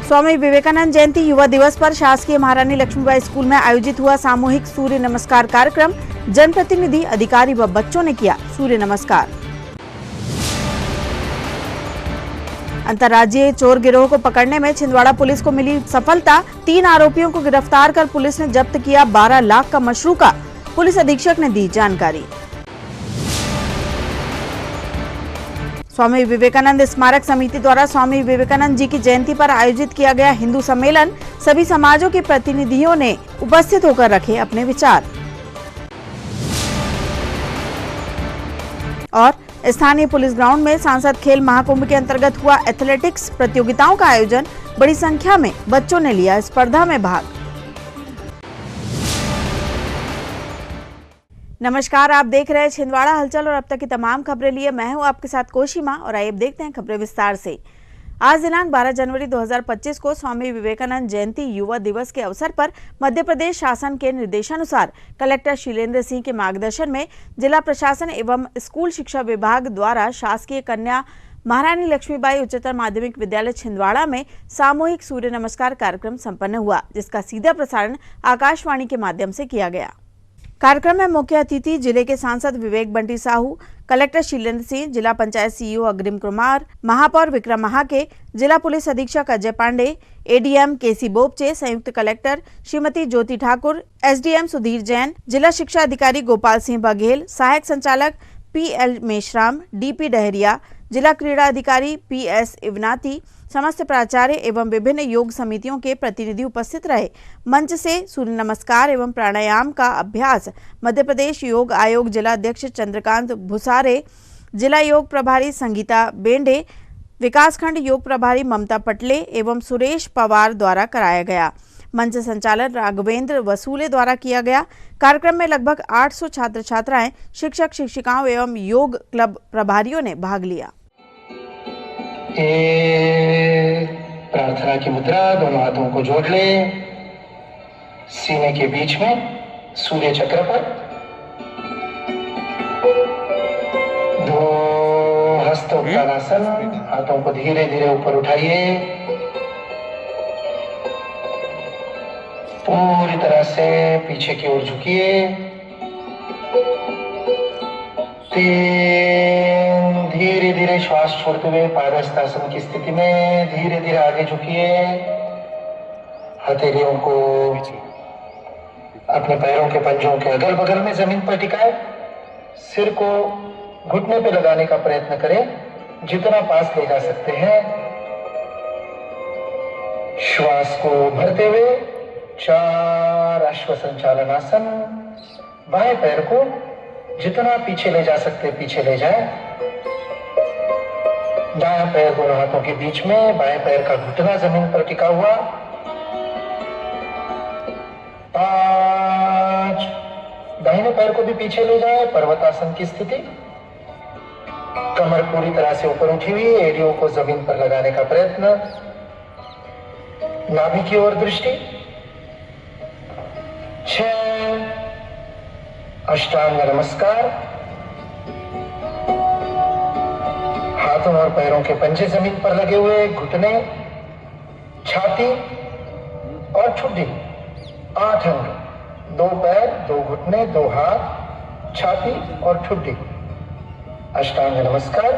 स्वामी विवेकानंद जयंती युवा दिवस पर शासकीय महारानी लक्ष्मीबाई स्कूल में आयोजित हुआ सामूहिक सूर्य नमस्कार कार्यक्रम। जनप्रतिनिधि, अधिकारी व बच्चों ने किया सूर्य नमस्कार। अंतर्राज्यीय चोर गिरोह को पकड़ने में छिंदवाड़ा पुलिस को मिली सफलता। 3 आरोपियों को गिरफ्तार कर पुलिस ने जब्त किया 12 लाख का मशरूका। पुलिस अधीक्षक ने दी जानकारी। स्वामी विवेकानंद स्मारक समिति द्वारा स्वामी विवेकानंद जी की जयंती पर आयोजित किया गया हिंदू सम्मेलन। सभी समाजों के प्रतिनिधियों ने उपस्थित होकर रखे अपने विचार। और स्थानीय पुलिस ग्राउंड में सांसद खेल महाकुंभ के अंतर्गत हुआ एथलेटिक्स प्रतियोगिताओं का आयोजन। बड़ी संख्या में बच्चों ने लिया स्पर्धा में भाग। नमस्कार, आप देख रहे हैं छिंदवाड़ा हलचल और अब तक की तमाम खबरें लिए मैं हूं आपके साथ कोशिमा। और आइए अब देखते हैं खबरें विस्तार से। आज दिनांक 12 जनवरी 2025 को स्वामी विवेकानंद जयंती युवा दिवस के अवसर पर मध्य प्रदेश शासन के निर्देशानुसार कलेक्टर शीलेंद्र सिंह के मार्गदर्शन में जिला प्रशासन एवं स्कूल शिक्षा विभाग द्वारा शासकीय कन्या महारानी लक्ष्मीबाई उच्चतर माध्यमिक विद्यालय छिंदवाड़ा में सामूहिक सूर्य नमस्कार कार्यक्रम संपन्न हुआ, जिसका सीधा प्रसारण आकाशवाणी के माध्यम से किया गया। कार्यक्रम में मुख्य अतिथि जिले के सांसद विवेक बंटी साहू, कलेक्टर शीलेंद्र सिंह, जिला पंचायत सीईओ अग्रिम कुमार, महापौर विक्रम महाके, जिला पुलिस अधीक्षक अजय पांडे, एडीएम केसी बोपचे, संयुक्त कलेक्टर श्रीमती ज्योति ठाकुर, एसडीएम सुधीर जैन, जिला शिक्षा अधिकारी गोपाल सिंह बघेल, सहायक संचालक पीएल मेश्राम, डीपी डहरिया, जिला क्रीड़ा अधिकारी पीएस इवनाती, समस्त प्राचार्य एवं विभिन्न योग समितियों के प्रतिनिधि उपस्थित रहे। मंच से सूर्य नमस्कार एवं प्राणायाम का अभ्यास मध्य प्रदेश योग आयोग जिला अध्यक्ष चंद्रकांत भुसारे, जिला योग प्रभारी संगीता बेंडे, विकासखंड योग प्रभारी ममता पटले एवं सुरेश पवार द्वारा कराया गया। मंच संचालन राघवेंद्र वसूले द्वारा किया गया। कार्यक्रम में लगभग 800 छात्र छात्राएं, शिक्षक शिक्षिकाओं एवं योग क्लब प्रभारियों ने भाग लिया। प्रार्थना की मुद्रा, दोनों हाथों को जोड़ ले, सीने के बीच में सूर्य चक्र पर, दो हस्तोत्तानासन, हाथों को धीरे धीरे ऊपर उठाइए, पूरी तरह से पीछे की ओर झुकिए। 3 धीरे धीरे श्वास छोड़ते हुए पादहस्तासन की स्थिति में धीरे धीरे आगे झुकिए। हथेलियों को अपने पैरों के पंजों के अगल बगल में जमीन पर टिकाए। सिर को घुटने पे लगाने का प्रयत्न करें, जितना पास ले जा सकते हैं। श्वास को भरते हुए 4 अश्व संचालनासन। बाएं पैर को जितना पीछे ले जा सकते पीछे ले जाए। दायां पैर दोनों हाथों के बीच में, बाएं पैर का घुटना जमीन पर टिका हुआ। 5 दाहिने पैर को भी पीछे ले जाए, पर्वतासन की स्थिति। कमर पूरी तरह से ऊपर उठी हुई, एड़ियों को जमीन पर लगाने का प्रयत्न। नाभि की ओर दृष्टि। 6 अष्टांग नमस्कार। हाथों और पैरों के पंजे जमीन पर लगे हुए, घुटने, छाती और ठुड्डी। 8 अंग, 2 पैर, 2 घुटने, 2 हाथ, छाती और ठुड्डी। अष्टांग नमस्कार।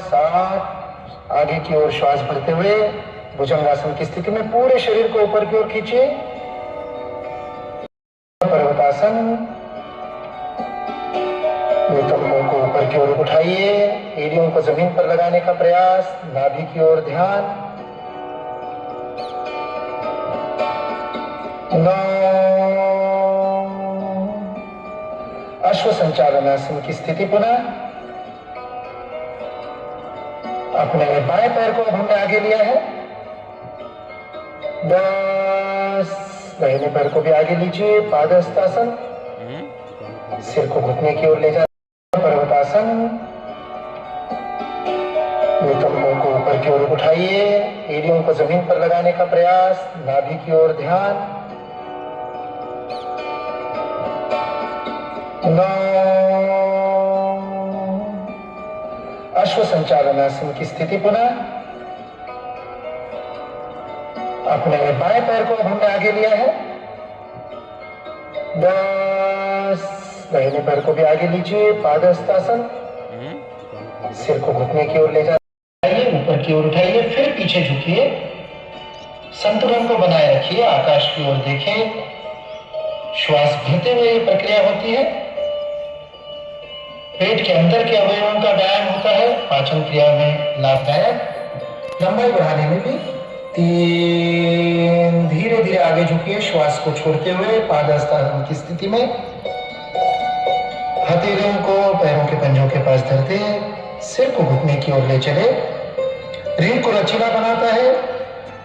7 आगे की ओर श्वास भरते हुए भुजंगासन की स्थिति में पूरे शरीर को ऊपर की ओर खींचिए। पर्वतासन। नितंबों को ऊपर की ओर उठाइए, एड़ियों को जमीन पर लगाने का प्रयास। नाभि की ओर ध्यान। 9 अश्व संचालनासन की स्थिति पुनः। अपने बाएं पैर को अब हमने आगे लिया है। 10 दाहिने पैर को भी आगे लीजिए, पादहस्तासन। सिर को घुटने की ओर ले जाए, पर्वतासन। नितंबों को ऊपर की ओर उठाइए, एड़ियों को जमीन पर लगाने का प्रयास। नाभि की ओर ध्यान। 9 अश्व संचालनासन की स्थिति पुनः। अपने बाएं पैर को अब हमने आगे लिया है, बस दाहिने पैर को भी आगे लीजिए, पादहस्तासन। सिर को घुटने की ओर ले जाइए, ऊपर की ओर उठाइए, फिर पीछे झुकिए, संतुलन को बनाए रखिए, आकाश की ओर देखें। श्वास भरते हुए ये प्रक्रिया होती है। पेट के अंदर के अवयवों का व्यायाम होता है, पाचन क्रिया में लाभदायक, लंबाई बढ़ाने में भी। 3, धीरे धीरे आगे झुकिए, श्वास को छोड़ते हुए पादहस्तासन की स्थिति में। हथेलियों को पैरों के पंजों के पास धरते, सिर को घुटने की ओर ले चले। रीढ़ को लचीला बनाता है,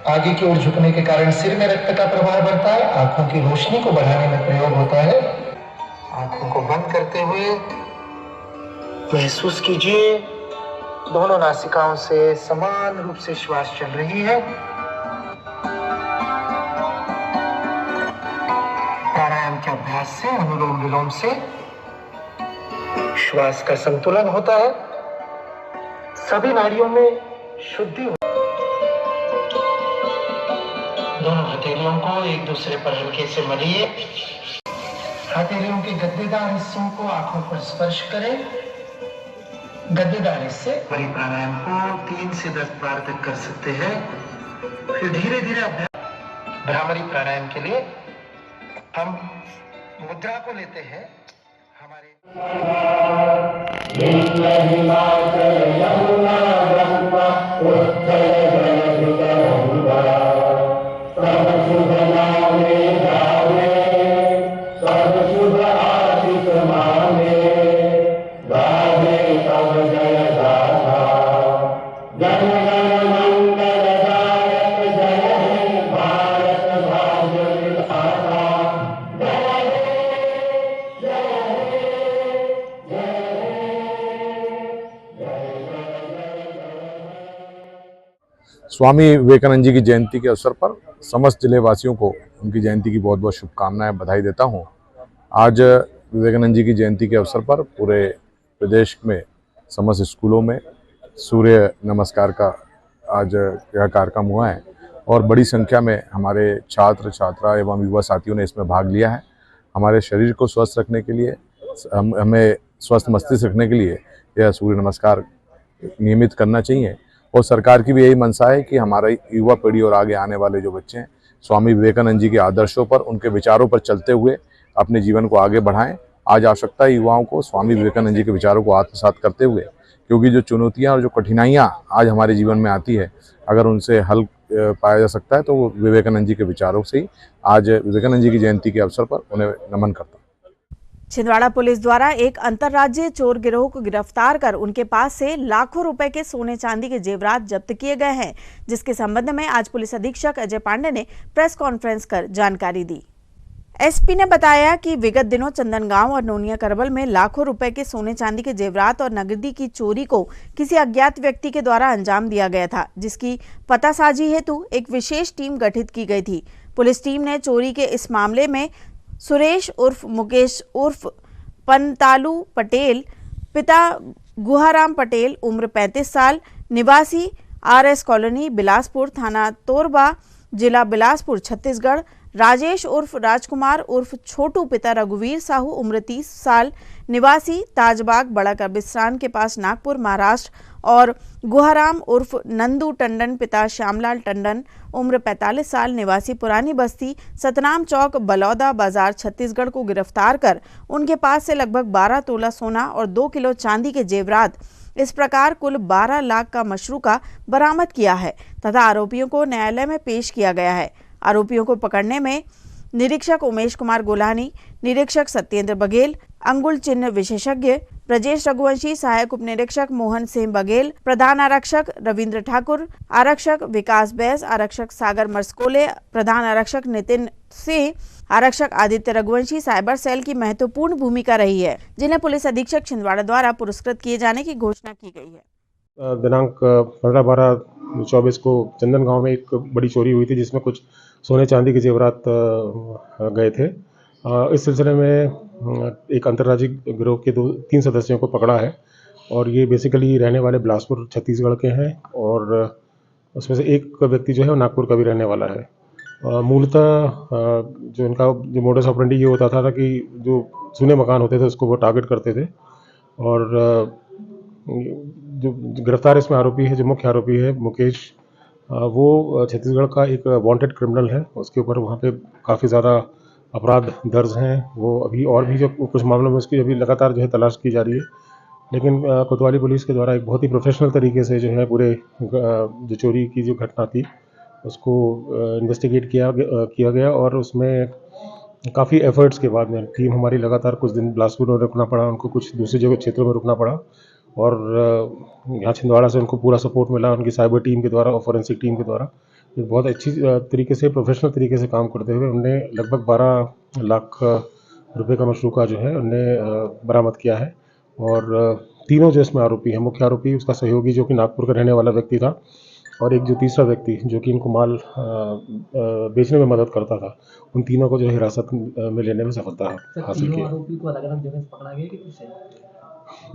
आगे की ओर झुकने के कारण सिर में रक्त का प्रवाह बढ़ता है, आंखों की रोशनी को बढ़ाने में प्रयोग होता है। आंखों को बंद करते हुए महसूस कीजिए दोनों नासिकाओं से समान रूप से श्वास चल रही है। प्राणायाम के अभ्यास से, अनुलोम विलोम से श्वास का संतुलन होता है, सभी नाड़ियों में शुद्धि होती है। दोनों हथेलियों को एक दूसरे पर हल्के से मलिए। हथेलियों के गद्देदार हिस्सों को आंखों पर स्पर्श करें। गद्देदार हिस्से बड़ी प्राणायाम को 3 से 10 बार तक कर सकते हैं। फिर धीरे धीरे अभ्यास। भ्रामरी प्राणायाम के लिए हम मुद्रा को लेते हैं। हमारे स्वामी विवेकानंद जी की जयंती के अवसर पर समस्त जिले वासियों को उनकी जयंती की बहुत बहुत शुभकामनाएं, बधाई देता हूं। आज विवेकानंद जी की जयंती के अवसर पर पूरे प्रदेश में समस्त स्कूलों में सूर्य नमस्कार का आज यह कार्यक्रम हुआ है और बड़ी संख्या में हमारे छात्र छात्रा एवं युवा साथियों ने इसमें भाग लिया है। हमारे शरीर को स्वस्थ रखने के लिए, हमें स्वस्थ मस्तिष्क रखने के लिए यह सूर्य नमस्कार नियमित करना चाहिए और सरकार की भी यही मंशा है कि हमारी युवा पीढ़ी और आगे आने वाले जो बच्चे हैं स्वामी विवेकानंद जी के आदर्शों पर, उनके विचारों पर चलते हुए अपने जीवन को आगे बढ़ाएं। आज आवश्यकता है युवाओं को स्वामी विवेकानंद जी के विचारों को आत्मसात करते हुए, क्योंकि जो चुनौतियां और जो कठिनाइयां आज हमारे जीवन में आती है, अगर उनसे हल पाया जा सकता है तो वो विवेकानंद जी के विचारों से ही। आज विवेकानंद जी की जयंती के अवसर पर उन्हें नमन करता हूँ। छिंदवाड़ा पुलिस द्वारा एक अंतर्राज्यीय चोर गिरोह को गिरफ्तार कर उनके पास से लाखों रुपए के सोने चांदी के जेवरात जब्त किए गए हैं, जिसके संबंध में आज पुलिस अधीक्षक अजय पांडे ने प्रेस कॉन्फ्रेंस कर जानकारी दी। एसपी ने बताया कि विगत दिनों चंदनगांव और नोनिया करबल में लाखों रुपए के सोने चांदी के जेवरात और नकदी की चोरी को किसी अज्ञात व्यक्ति के द्वारा अंजाम दिया गया था, जिसकी पतासाजी हेतु एक विशेष टीम गठित की गई थी। पुलिस टीम ने चोरी के इस मामले में सुरेश उर्फ मुकेश उर्फ पंतालू पटेल, पिता गुहाराम पटेल, उम्र 35 साल, निवासी आरएस कॉलोनी, बिलासपुर, थाना तोरबा, जिला बिलासपुर, छत्तीसगढ़, राजेश उर्फ राजकुमार उर्फ छोटू, पिता रघुवीर साहू, उम्र 30 साल, निवासी ताजबाग, बड़ा कब्रिस्तान के पास, नागपुर, महाराष्ट्र, और गुहाराम उर्फ नंदू टंडन, पिता श्यामलाल टंडन, उम्र 45 साल, निवासी पुरानी बस्ती, सतनाम चौक, बलौदा बाजार, छत्तीसगढ़ को गिरफ्तार कर उनके पास से लगभग 12 तोला सोना और 2 किलो चांदी के जेवरात, इस प्रकार कुल 12 लाख का मशरूका बरामद किया है तथा आरोपियों को न्यायालय में पेश किया गया है। आरोपियों को पकड़ने में निरीक्षक उमेश कुमार गोलानी, निरीक्षक सत्येंद्र बघेल, अंगुल चिन्ह विशेषज्ञ ब्रजेश रघुवंशी, सहायक उप निरीक्षक मोहन सिंह बघेल, प्रधान आरक्षक रविंद्र ठाकुर, आरक्षक विकास बैस, आरक्षक सागर मर्सकोले, प्रधान आरक्षक नितिन सिंह, आरक्षक आदित्य रघुवंशी साइबर सेल की महत्वपूर्ण भूमिका रही है, जिन्हें पुलिस अधीक्षक छिंदवाड़ा द्वारा पुरस्कृत किए जाने की घोषणा की गई है। दिनांक 15/12/24 को चंदनगांव में एक बड़ी चोरी हुई थी, जिसमें कुछ सोने चांदी के जेवरात गए थे। इस सिलसिले में एक अंतर्राज्यीय गिरोह के 3 सदस्यों को पकड़ा है और ये बेसिकली रहने वाले बिलासपुर छत्तीसगढ़ के हैं और उसमें से एक व्यक्ति जो है वो नागपुर का भी रहने वाला है। मूलतः जो इनका जो मोडस ऑपरेंडी ये होता था कि जो सुने मकान होते थे उसको वो टारगेट करते थे। और जो गिरफ्तार इसमें आरोपी है, जो मुख्य आरोपी है मुकेश, वो छत्तीसगढ़ का एक वांटेड क्रिमिनल है। उसके ऊपर वहाँ पे काफ़ी ज़्यादा अपराध दर्ज हैं। वो अभी और भी जो कुछ मामलों में उसकी अभी लगातार जो है तलाश की जा रही है। लेकिन कोतवाली पुलिस के द्वारा एक बहुत ही प्रोफेशनल तरीके से जो है पूरे जो चोरी की जो घटना थी उसको इन्वेस्टिगेट किया गया। और उसमें काफ़ी एफर्ट्स के बाद में टीम हमारी लगातार कुछ दिन बिलासपुर में रुकना पड़ा, उनको कुछ दूसरी जगह क्षेत्रों में रुकना पड़ा। और यहाँ छिंदवाड़ा से उनको पूरा सपोर्ट मिला उनकी साइबर टीम के द्वारा और फॉरेंसिक टीम के द्वारा। ये बहुत अच्छी तरीके से प्रोफेशनल तरीके से काम करते हुए उनने लगभग 12 लाख रुपए का मशरूका जो है उनने बरामद किया है। और तीनों जो इसमें आरोपी हैं, मुख्य आरोपी, उसका सहयोगी जो कि नागपुर का रहने वाला व्यक्ति था, और एक जो तीसरा व्यक्ति जो कि इनको माल बेचने में मदद करता था, उन तीनों को जो है हिरासत में लेने में सफलता हासिल की। आरोपी को अलग अलग जगह से पकड़ा गया कि किससे?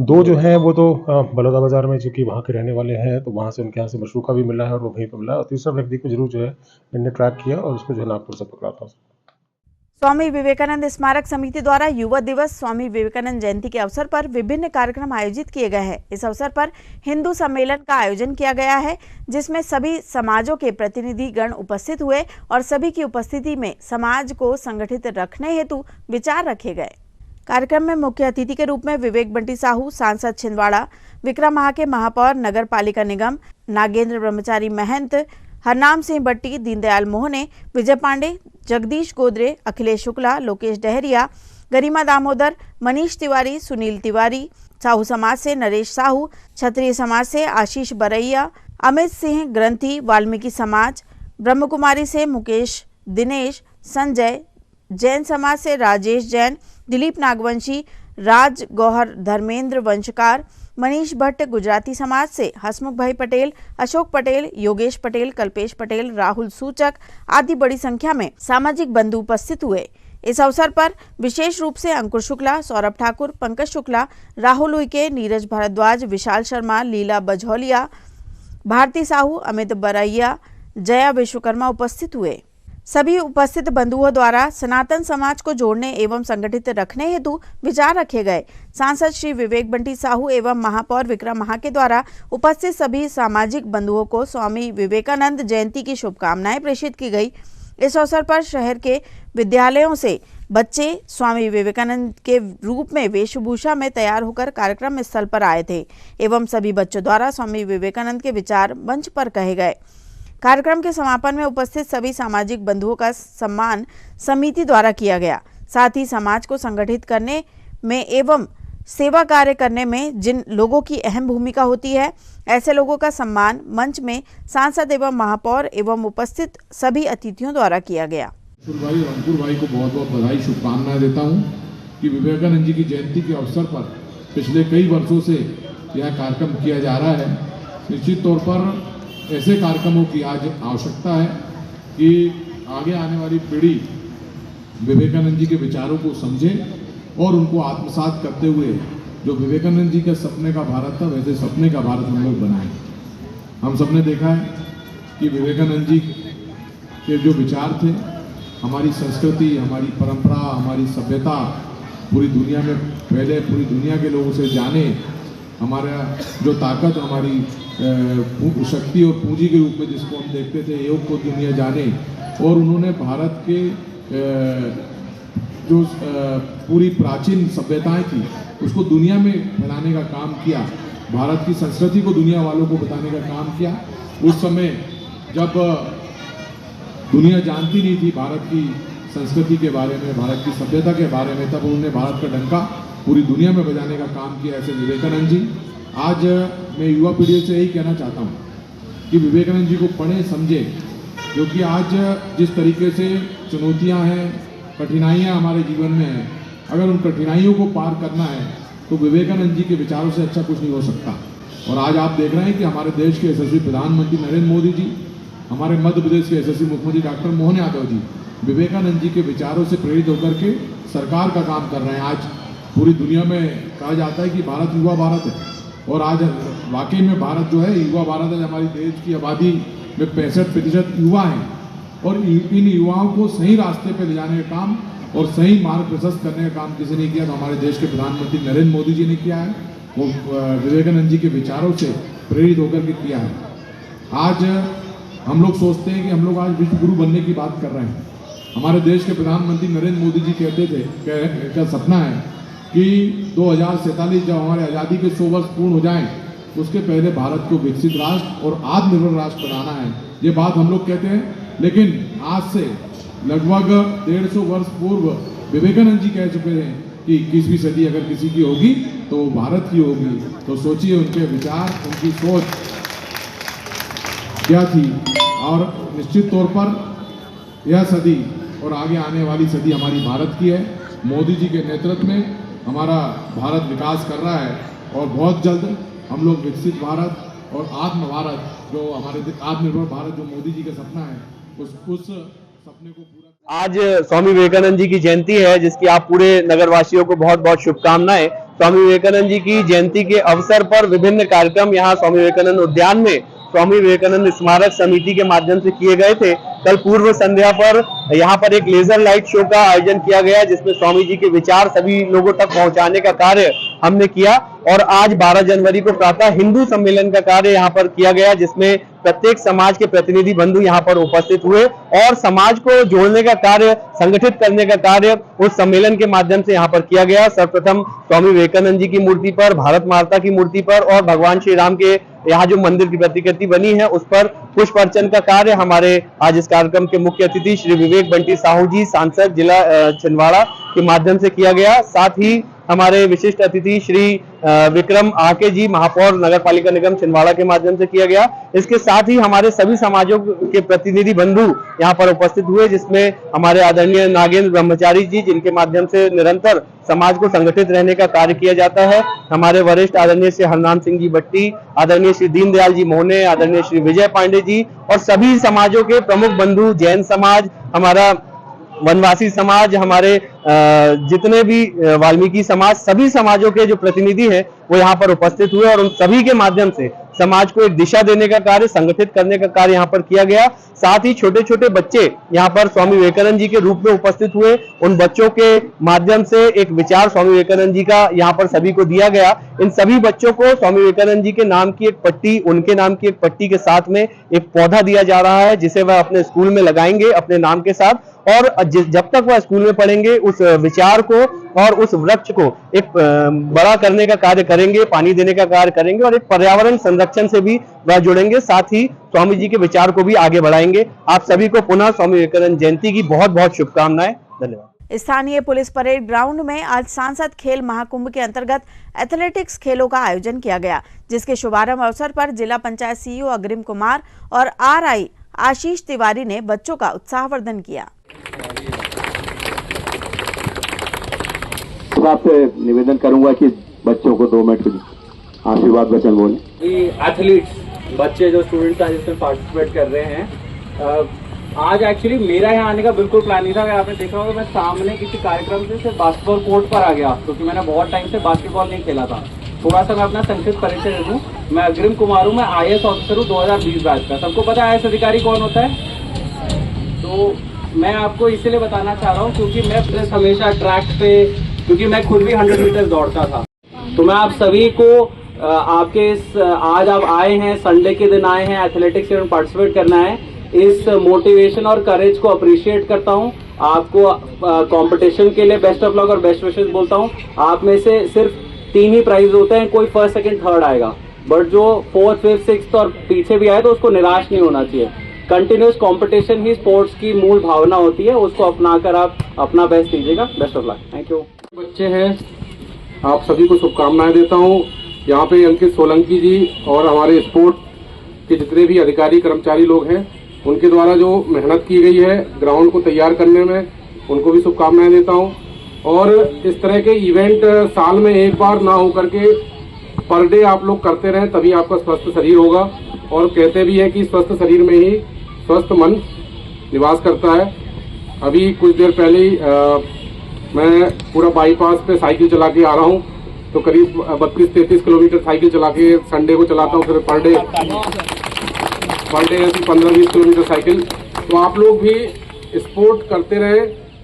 दो जो हैं वो तो बलौदा बाजार में, चूँकि वहाँ के रहने वाले हैं, तो वहाँ से उनके यहाँ से मशरूका भी मिला है और वो वहीं पर मिला। और तीसरा व्यक्ति को जरूर जो है इनने ट्रैक किया और उसको जो है नागपुर से पकड़ा था। स्वामी विवेकानंद स्मारक समिति द्वारा युवा दिवस स्वामी विवेकानंद जयंती के अवसर पर विभिन्न कार्यक्रम आयोजित किए गए हैं। इस अवसर पर हिंदू सम्मेलन का आयोजन किया गया है, जिसमें सभी समाजों के प्रतिनिधि गण उपस्थित हुए और सभी की उपस्थिति में समाज को संगठित रखने हेतु विचार रखे गए। कार्यक्रम में मुख्य अतिथि के रूप में विवेक बंटी साहू, सांसद छिंदवाड़ा, विक्रमांहा के महापौर, नगर पालिका निगम, नागेंद्र ब्रह्मचारी महंत, हरनाम सिंह बट्टी, दीनदयाल मोहने, विजय पांडे, जगदीश गोदरे, अखिलेश शुक्ला, लोकेश डहरिया, गरिमा दामोदर, मनीष तिवारी, सुनील तिवारी, साहू समाज से नरेश साहू, क्षत्रिय समाज से आशीष बरैया, अमित सिंह ग्रंथी, वाल्मीकि समाज, ब्रह्मकुमारी से मुकेश दिनेश, संजय, जैन समाज से राजेश जैन, दिलीप नागवंशी, राज गौहर, धर्मेंद्र वंशकार, मनीष भट्ट, गुजराती समाज से हसमुख भाई पटेल, अशोक पटेल, योगेश पटेल, कल्पेश पटेल, राहुल सूचक आदि बड़ी संख्या में सामाजिक बंधु उपस्थित हुए। इस अवसर पर विशेष रूप से अंकुर शुक्ला, सौरभ ठाकुर, पंकज शुक्ला, राहुल उइके, नीरज भारद्वाज, विशाल शर्मा, लीला बझौलिया, भारती साहू, अमित बरैया, जया विश्वकर्मा उपस्थित हुए। सभी उपस्थित बंधुओं द्वारा सनातन समाज को जोड़ने एवं संगठित रखने हेतु विचार रखे गए। सांसद श्री विवेक बंटी साहू एवं महापौर विक्रमांहा के द्वारा उपस्थित सभी सामाजिक बंधुओं को स्वामी विवेकानंद जयंती की शुभकामनाएं प्रेषित की गई। इस अवसर पर शहर के विद्यालयों से बच्चे स्वामी विवेकानंद के रूप में वेशभूषा में तैयार होकर कार्यक्रम स्थल पर आए थे एवं सभी बच्चों द्वारा स्वामी विवेकानंद के विचार मंच पर कहे गए। कार्यक्रम के समापन में उपस्थित सभी सामाजिक बंधुओं का सम्मान समिति द्वारा किया गया। साथ ही समाज को संगठित करने में एवं सेवा कार्य करने में जिन लोगों की अहम भूमिका होती है, ऐसे लोगों का सम्मान मंच में सांसद एवं महापौर एवं उपस्थित सभी अतिथियों द्वारा किया गया। भाई और अंकुर भाई को बहुत बहुत बधाई, शुभकामनाएं देता हूं कि विवेकानंद जी की जयंती के अवसर पर पिछले कई वर्षों से यह कार्यक्रम किया जा रहा है। निश्चित तौर पर ऐसे कार्यक्रमों की आज आवश्यकता है कि आगे आने वाली पीढ़ी विवेकानंद जी के विचारों को समझे और उनको आत्मसात करते हुए जो विवेकानंद जी के सपने का भारत था, वैसे सपने का भारत हम लोग बनाएं। हम सबने देखा है कि विवेकानंद जी के जो विचार थे, हमारी संस्कृति, हमारी परंपरा, हमारी सभ्यता पूरी दुनिया में फैले, पूरी दुनिया के लोगों से जाने, हमारा जो ताकत, हमारी शक्ति और पूंजी के रूप में जिसको हम देखते थे, योग को दुनिया जाने। और उन्होंने भारत के जो पूरी प्राचीन सभ्यताएं थी उसको दुनिया में फैलाने का काम किया, भारत की संस्कृति को दुनिया वालों को बताने का काम किया। उस समय जब दुनिया जानती नहीं थी भारत की संस्कृति के बारे में, भारत की सभ्यता के बारे में, तब उन्होंने भारत का डंका पूरी दुनिया में बजाने का काम किया, ऐसे विवेकानंद जी। आज मैं युवा पीढ़ी से यही कहना चाहता हूँ कि विवेकानंद जी को पढ़ें, समझें, क्योंकि आज जिस तरीके से चुनौतियाँ हैं, कठिनाइयाँ हमारे जीवन में हैं, अगर उन कठिनाइयों को पार करना है तो विवेकानंद जी के विचारों से अच्छा कुछ नहीं हो सकता। और आज आप देख रहे हैं कि हमारे देश के यशस्वी प्रधानमंत्री नरेंद्र मोदी जी, हमारे मध्य प्रदेश के यशस्वी मुख्यमंत्री डॉक्टर मोहन यादव जी विवेकानंद जी के विचारों से प्रेरित होकर के सरकार का काम कर रहे हैं। आज पूरी दुनिया में कहा जाता है कि भारत युवा भारत है, और आज वाकई में भारत जो है युवा भारत है। हमारी देश की आबादी में 65% युवा हैं और इन युवाओं को सही रास्ते पे ले जाने का काम और सही मार्ग प्रशस्त करने का काम किसी ने किया तो हमारे देश के प्रधानमंत्री नरेंद्र मोदी जी ने किया है। वो विवेकानंद जी के विचारों से प्रेरित होकर के किया है। आज हम लोग सोचते हैं कि हम लोग आज विश्व गुरु बनने की बात कर रहे हैं। हमारे देश के प्रधानमंत्री नरेंद्र मोदी जी कहते थे का सपना है कि 2047 जब हमारे आज़ादी के 100 वर्ष पूर्ण हो जाएं, उसके पहले भारत को विकसित राष्ट्र और आत्मनिर्भर राष्ट्र बनाना है। ये बात हम लोग कहते हैं, लेकिन आज से लगभग 150 वर्ष पूर्व विवेकानंद जी कह चुके हैं कि 21वीं सदी अगर किसी की होगी तो वो भारत की होगी। तो सोचिए उनके विचार, उनकी सोच क्या थी। और निश्चित तौर पर यह सदी और आगे आने वाली सदी हमारी भारत की है। मोदी जी के नेतृत्व में हमारा भारत विकास कर रहा है और बहुत जल्द हम लोग विकसित भारत और आत्म भारत, जो हमारे आत्मनिर्भर भारत जो मोदी जी का सपना है, उस सपने को पूरा। आज स्वामी विवेकानंद जी की जयंती है, जिसकी आप पूरे नगरवासियों को बहुत बहुत शुभकामनाएं। स्वामी विवेकानंद जी की जयंती के अवसर पर विभिन्न कार्यक्रम यहाँ स्वामी विवेकानंद उद्यान में स्वामी विवेकानंद स्मारक समिति के माध्यम से किए गए थे। कल पूर्व संध्या पर यहाँ पर एक लेजर लाइट शो का आयोजन किया गया, जिसमें स्वामी जी के विचार सभी लोगों तक पहुंचाने का कार्य हमने किया। और आज 12 जनवरी को प्रातः हिंदू सम्मेलन का कार्य यहाँ पर किया गया, जिसमें प्रत्येक समाज के प्रतिनिधि बंधु यहाँ पर उपस्थित हुए और समाज को जोड़ने का कार्य, संगठित करने का कार्य उस सम्मेलन के माध्यम से यहाँ पर किया गया। सर्वप्रथम स्वामी विवेकानंद जी की मूर्ति पर, भारत माता की मूर्ति पर और भगवान श्री राम के यहाँ जो मंदिर की प्रतिकृति बनी है उस पर पुष्प अर्चन का कार्य हमारे आज इस कार्यक्रम के मुख्य अतिथि श्री विवेक बंटी साहू जी, सांसद जिला छिंदवाड़ा के माध्यम से किया गया। साथ ही हमारे विशिष्ट अतिथि श्री विक्रम आके जी, महापौर नगर पालिका निगम छिंदवाड़ा के माध्यम से किया गया। इसके साथ ही हमारे सभी समाजों के प्रतिनिधि बंधु यहाँ पर उपस्थित हुए, जिसमें हमारे आदरणीय नागेंद्र ब्रह्मचारी जी, जिनके माध्यम से निरंतर समाज को संगठित रहने का कार्य किया जाता है, हमारे वरिष्ठ आदरणीय श्री हरनाम सिंह जी भट्टी, आदरणीय श्री दीनदयाल जी मोहने, आदरणीय श्री विजय पांडे जी और सभी समाजों के प्रमुख बंधु, जैन समाज, हमारा वनवासी समाज, हमारे जितने भी वाल्मीकि समाज, सभी समाजों के जो प्रतिनिधि हैं वो यहाँ पर उपस्थित हुए और उन सभी के माध्यम से समाज को एक दिशा देने का कार्य, संगठित करने का कार्य यहाँ पर किया गया। साथ ही छोटे छोटे बच्चे यहाँ पर स्वामी विवेकानंद जी के रूप में उपस्थित हुए। उन बच्चों के माध्यम से एक विचार स्वामी विवेकानंद जी का यहाँ पर सभी को दिया गया। इन सभी बच्चों को स्वामी विवेकानंद जी के नाम की एक पट्टी, उनके नाम की एक पट्टी के साथ में एक पौधा दिया जा रहा है, जिसे वह अपने स्कूल में लगाएंगे अपने नाम के साथ। और जब तक वह स्कूल में पढ़ेंगे उस विचार को और उस वृक्ष को एक बड़ा करने का कार्य करेंगे, पानी देने का कार्य करेंगे और एक पर्यावरण संरक्षण से भी वह जुड़ेंगे। साथ ही स्वामी जी के विचार को भी आगे बढ़ाएंगे। आप सभी को पुनः स्वामी विवेकानंद जयंती की बहुत बहुत शुभकामनाएं। धन्यवाद। स्थानीय पुलिस परेड ग्राउंड में आज सांसद खेल महाकुंभ के अंतर्गत एथलेटिक्स खेलों का आयोजन किया गया, जिसके शुभारंभ अवसर पर जिला पंचायत सीईओ अग्रिम कुमार और आरआई आशीष तिवारी ने बच्चों का उत्साहवर्धन किया। आपसे निवेदन करूंगा कि बच्चों को 2 मिनट आशीर्वाद वचन बोले। एथलीट्स बच्चे जो स्टूडेंट्स हैं जिसमें पार्टिसिपेट कर रहे हैं, आज एक्चुअली मेरा यहाँ आने का बिल्कुल प्लान नहीं था। अगर आपने देखा होगा मैं सामने किसी कार्यक्रम से सिर्फ बास्केटबॉल कोर्ट पर आ गया, क्योंकि मैंने बहुत टाइम से बास्केटबॉल नहीं खेला था। थोड़ा सा मैं अपना संक्षिप्त परिचय दे दूँ। मैं अग्रिम कुमार हूँ, मैं IAS ऑफिसर हूँ 2020 बैच का। सबको पता है IAS अधिकारी कौन होता है? तो मैं आपको इसलिए बताना चाह रहा हूँ क्योंकि मैं हमेशा ट्रैक पे, क्योंकि मैं खुद भी 100 मीटर दौड़ता था, तो मैं आप सभी को आपके आज आप आए हैं, संडे के दिन आए हैं, एथलेटिक्स में पार्टिसिपेट करना है, इस मोटिवेशन और करेज को अप्रिशिएट करता हूं। आपको कंपटीशन के लिए बेस्ट ऑफ लक और बेस्ट विशेस बोलता हूं। आप में से सिर्फ 3 ही प्राइज होते हैं, कोई फर्स्ट सेकंड थर्ड आएगा, बट जो 4th 5th 6th और पीछे भी आए तो उसको निराश नहीं होना चाहिए। कंटिन्यूस कंपटीशन ही स्पोर्ट्स की मूल भावना होती है, उसको अपनाकर आप अपना बेस्ट दीजिएगा। Best of luck. Thank you. बच्चे हैं, आप सभी को शुभकामनाएं देता हूं। यहाँ पे अंकित सोलंकी जी और हमारे स्पोर्ट के जितने भी अधिकारी कर्मचारी लोग हैं, उनके द्वारा जो मेहनत की गई है ग्राउंड को तैयार करने में, उनको भी शुभकामनाएं देता हूं। और इस तरह के इवेंट साल में एक बार ना हो करके पर डे आप लोग करते रहें, तभी आपका स्वस्थ शरीर होगा। और कहते भी हैं कि स्वस्थ शरीर में ही स्वस्थ मन निवास करता है। अभी कुछ देर पहले ही मैं पूरा बाईपास पे साइकिल चला के आ रहा हूँ, तो करीब 32-33 किलोमीटर साइकिल चला के संडे को चलाता हूँ। फिर पर डे ऐसी 15-20 किलोमीटर साइकिल तो आप लोग भी स्पोर्ट करते रहे,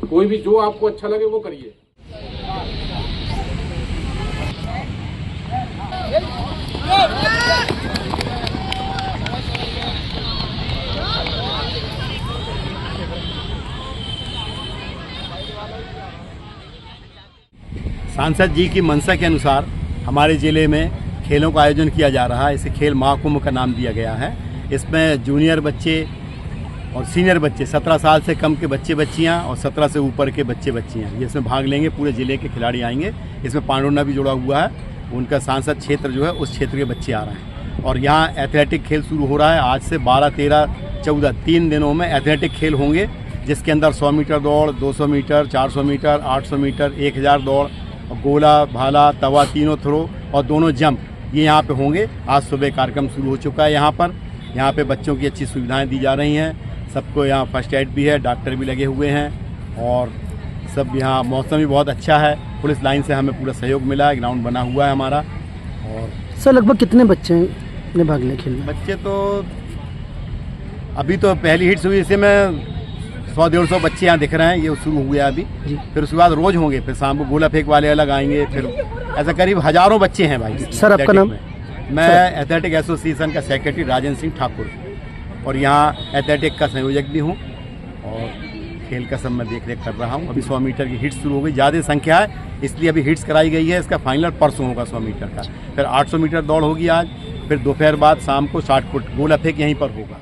कोई भी जो आपको अच्छा लगे वो करिए। सांसद जी की मंशा के अनुसार हमारे ज़िले में खेलों का आयोजन किया जा रहा है। इसे खेल महाकुंभ का नाम दिया गया है। इसमें जूनियर बच्चे और सीनियर बच्चे, 17 साल से कम के बच्चे बच्चियां और 17 से ऊपर के बच्चे बच्चियां ये इसमें भाग लेंगे। पूरे ज़िले के खिलाड़ी आएंगे। इसमें पांडुना भी जुड़ा हुआ है, उनका सांसद क्षेत्र जो है उस क्षेत्र के बच्चे आ रहे हैं। और यहाँ एथलेटिक खेल शुरू हो रहा है आज से 12, 13, 14 3 दिनों में एथलेटिक खेल होंगे, जिसके अंदर 100 मीटर दौड़, 200 मीटर, 400 मीटर, 800 मीटर, 1000 दौड़, गोला, भाला, तवा, तीनों थ्रो और दोनों जंप ये यहाँ पे होंगे। आज सुबह कार्यक्रम शुरू हो चुका है। यहाँ पे बच्चों की अच्छी सुविधाएं दी जा रही हैं। सबको यहाँ फर्स्ट एड भी है, डॉक्टर भी लगे हुए हैं और सब यहाँ मौसम भी बहुत अच्छा है। पुलिस लाइन से हमें पूरा सहयोग मिला है, ग्राउंड बना हुआ है हमारा। और सर लगभग कितने बच्चे ने भाग लिया खेल में? बच्चे तो अभी तो पहली हिट हुई, इसे में 100-150 बच्चे यहाँ दिख रहे हैं। ये शुरू हुआ अभी, फिर उसके बाद रोज होंगे, फिर शाम को गोला फेंक वाले अलग आएंगे, फिर ऐसा करीब हजारों बच्चे हैं भाई। सर आपका नाम? मैं एथलेटिक एसोसिएशन का सेक्रेटरी राजेंद्र सिंह ठाकुर और यहाँ एथलेटिक का संयोजक भी हूँ और खेल का सब मैं देख रेख कर रहा हूँ। अभी 100 मीटर की हिट्स शुरू हो गई, ज़्यादा संख्या है इसलिए अभी हिट्स कराई गई है। इसका फाइनल परसों होगा 100 मीटर का, फिर 800 मीटर दौड़ होगी आज, फिर दोपहर बाद शाम को 60 फुट गोला फेंक यहीं पर होगा।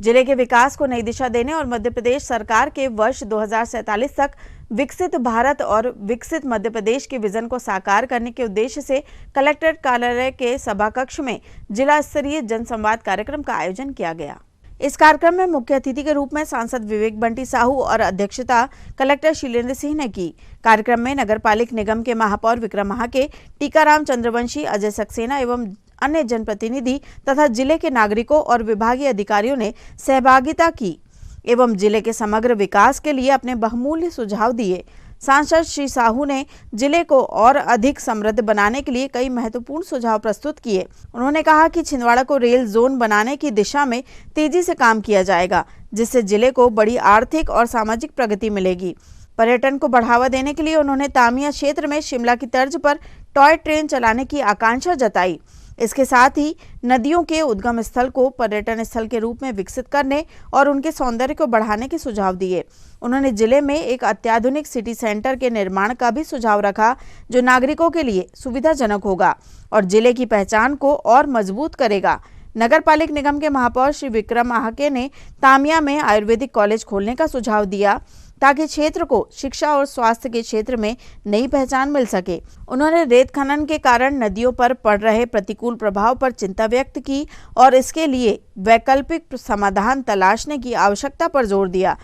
जिले के विकास को नई दिशा देने और मध्य प्रदेश सरकार के वर्ष 2047 तक विकसित भारत और विकसित मध्य प्रदेश के विजन को साकार करने के उद्देश्य से कलेक्ट्रेट कार्यालय के सभा कक्ष में जिला स्तरीय जनसंवाद कार्यक्रम का आयोजन किया गया। इस कार्यक्रम में मुख्य अतिथि के रूप में सांसद विवेक बंटी साहू और अध्यक्षता कलेक्टर शीलेंद्र सिंह ने की। कार्यक्रम में नगर पालिक निगम के महापौर विक्रम महाके, टीकाराम चंद्रवंशी, अजय सक्सेना एवं अन्य जनप्रतिनिधि तथा जिले के नागरिकों और विभागीय अधिकारियों ने सहभागिता की एवं जिले के समग्र विकास के लिए अपने बहुमूल्य सुझाव दिए। सांसद श्री साहू ने जिले को और अधिक समृद्ध बनाने के लिए कई महत्वपूर्ण सुझाव प्रस्तुत किए। उन्होंने कहा कि छिंदवाड़ा को रेल जोन बनाने की दिशा में तेजी से काम किया जाएगा, जिससे जिले को बड़ी आर्थिक और सामाजिक प्रगति मिलेगी। पर्यटन को बढ़ावा देने के लिए उन्होंने तामिया क्षेत्र में शिमला की तर्ज पर टॉय ट्रेन चलाने की आकांक्षा जताई। इसके साथ ही नदियों के उद्गम स्थल को पर्यटन स्थल के रूप में विकसित करने और उनके सौंदर्य को बढ़ाने के सुझाव दिए। उन्होंने जिले में एक अत्याधुनिक सिटी सेंटर के निर्माण का भी सुझाव रखा, जो नागरिकों के लिए सुविधाजनक होगा और जिले की पहचान को और मजबूत करेगा। नगर पालिक निगम के महापौर श्री विक्रम महाके ने तामिया में आयुर्वेदिक कॉलेज खोलने का सुझाव दिया, ताकि क्षेत्र को शिक्षा और स्वास्थ्य के क्षेत्र में नई पहचान मिल सके। उन्होंने रेत खनन के कारण नदियों पर पड़ रहे प्रतिकूल प्रभाव पर चिंता व्यक्त की और इसके लिए वैकल्पिक समाधान तलाशने की आवश्यकता पर जोर दिया,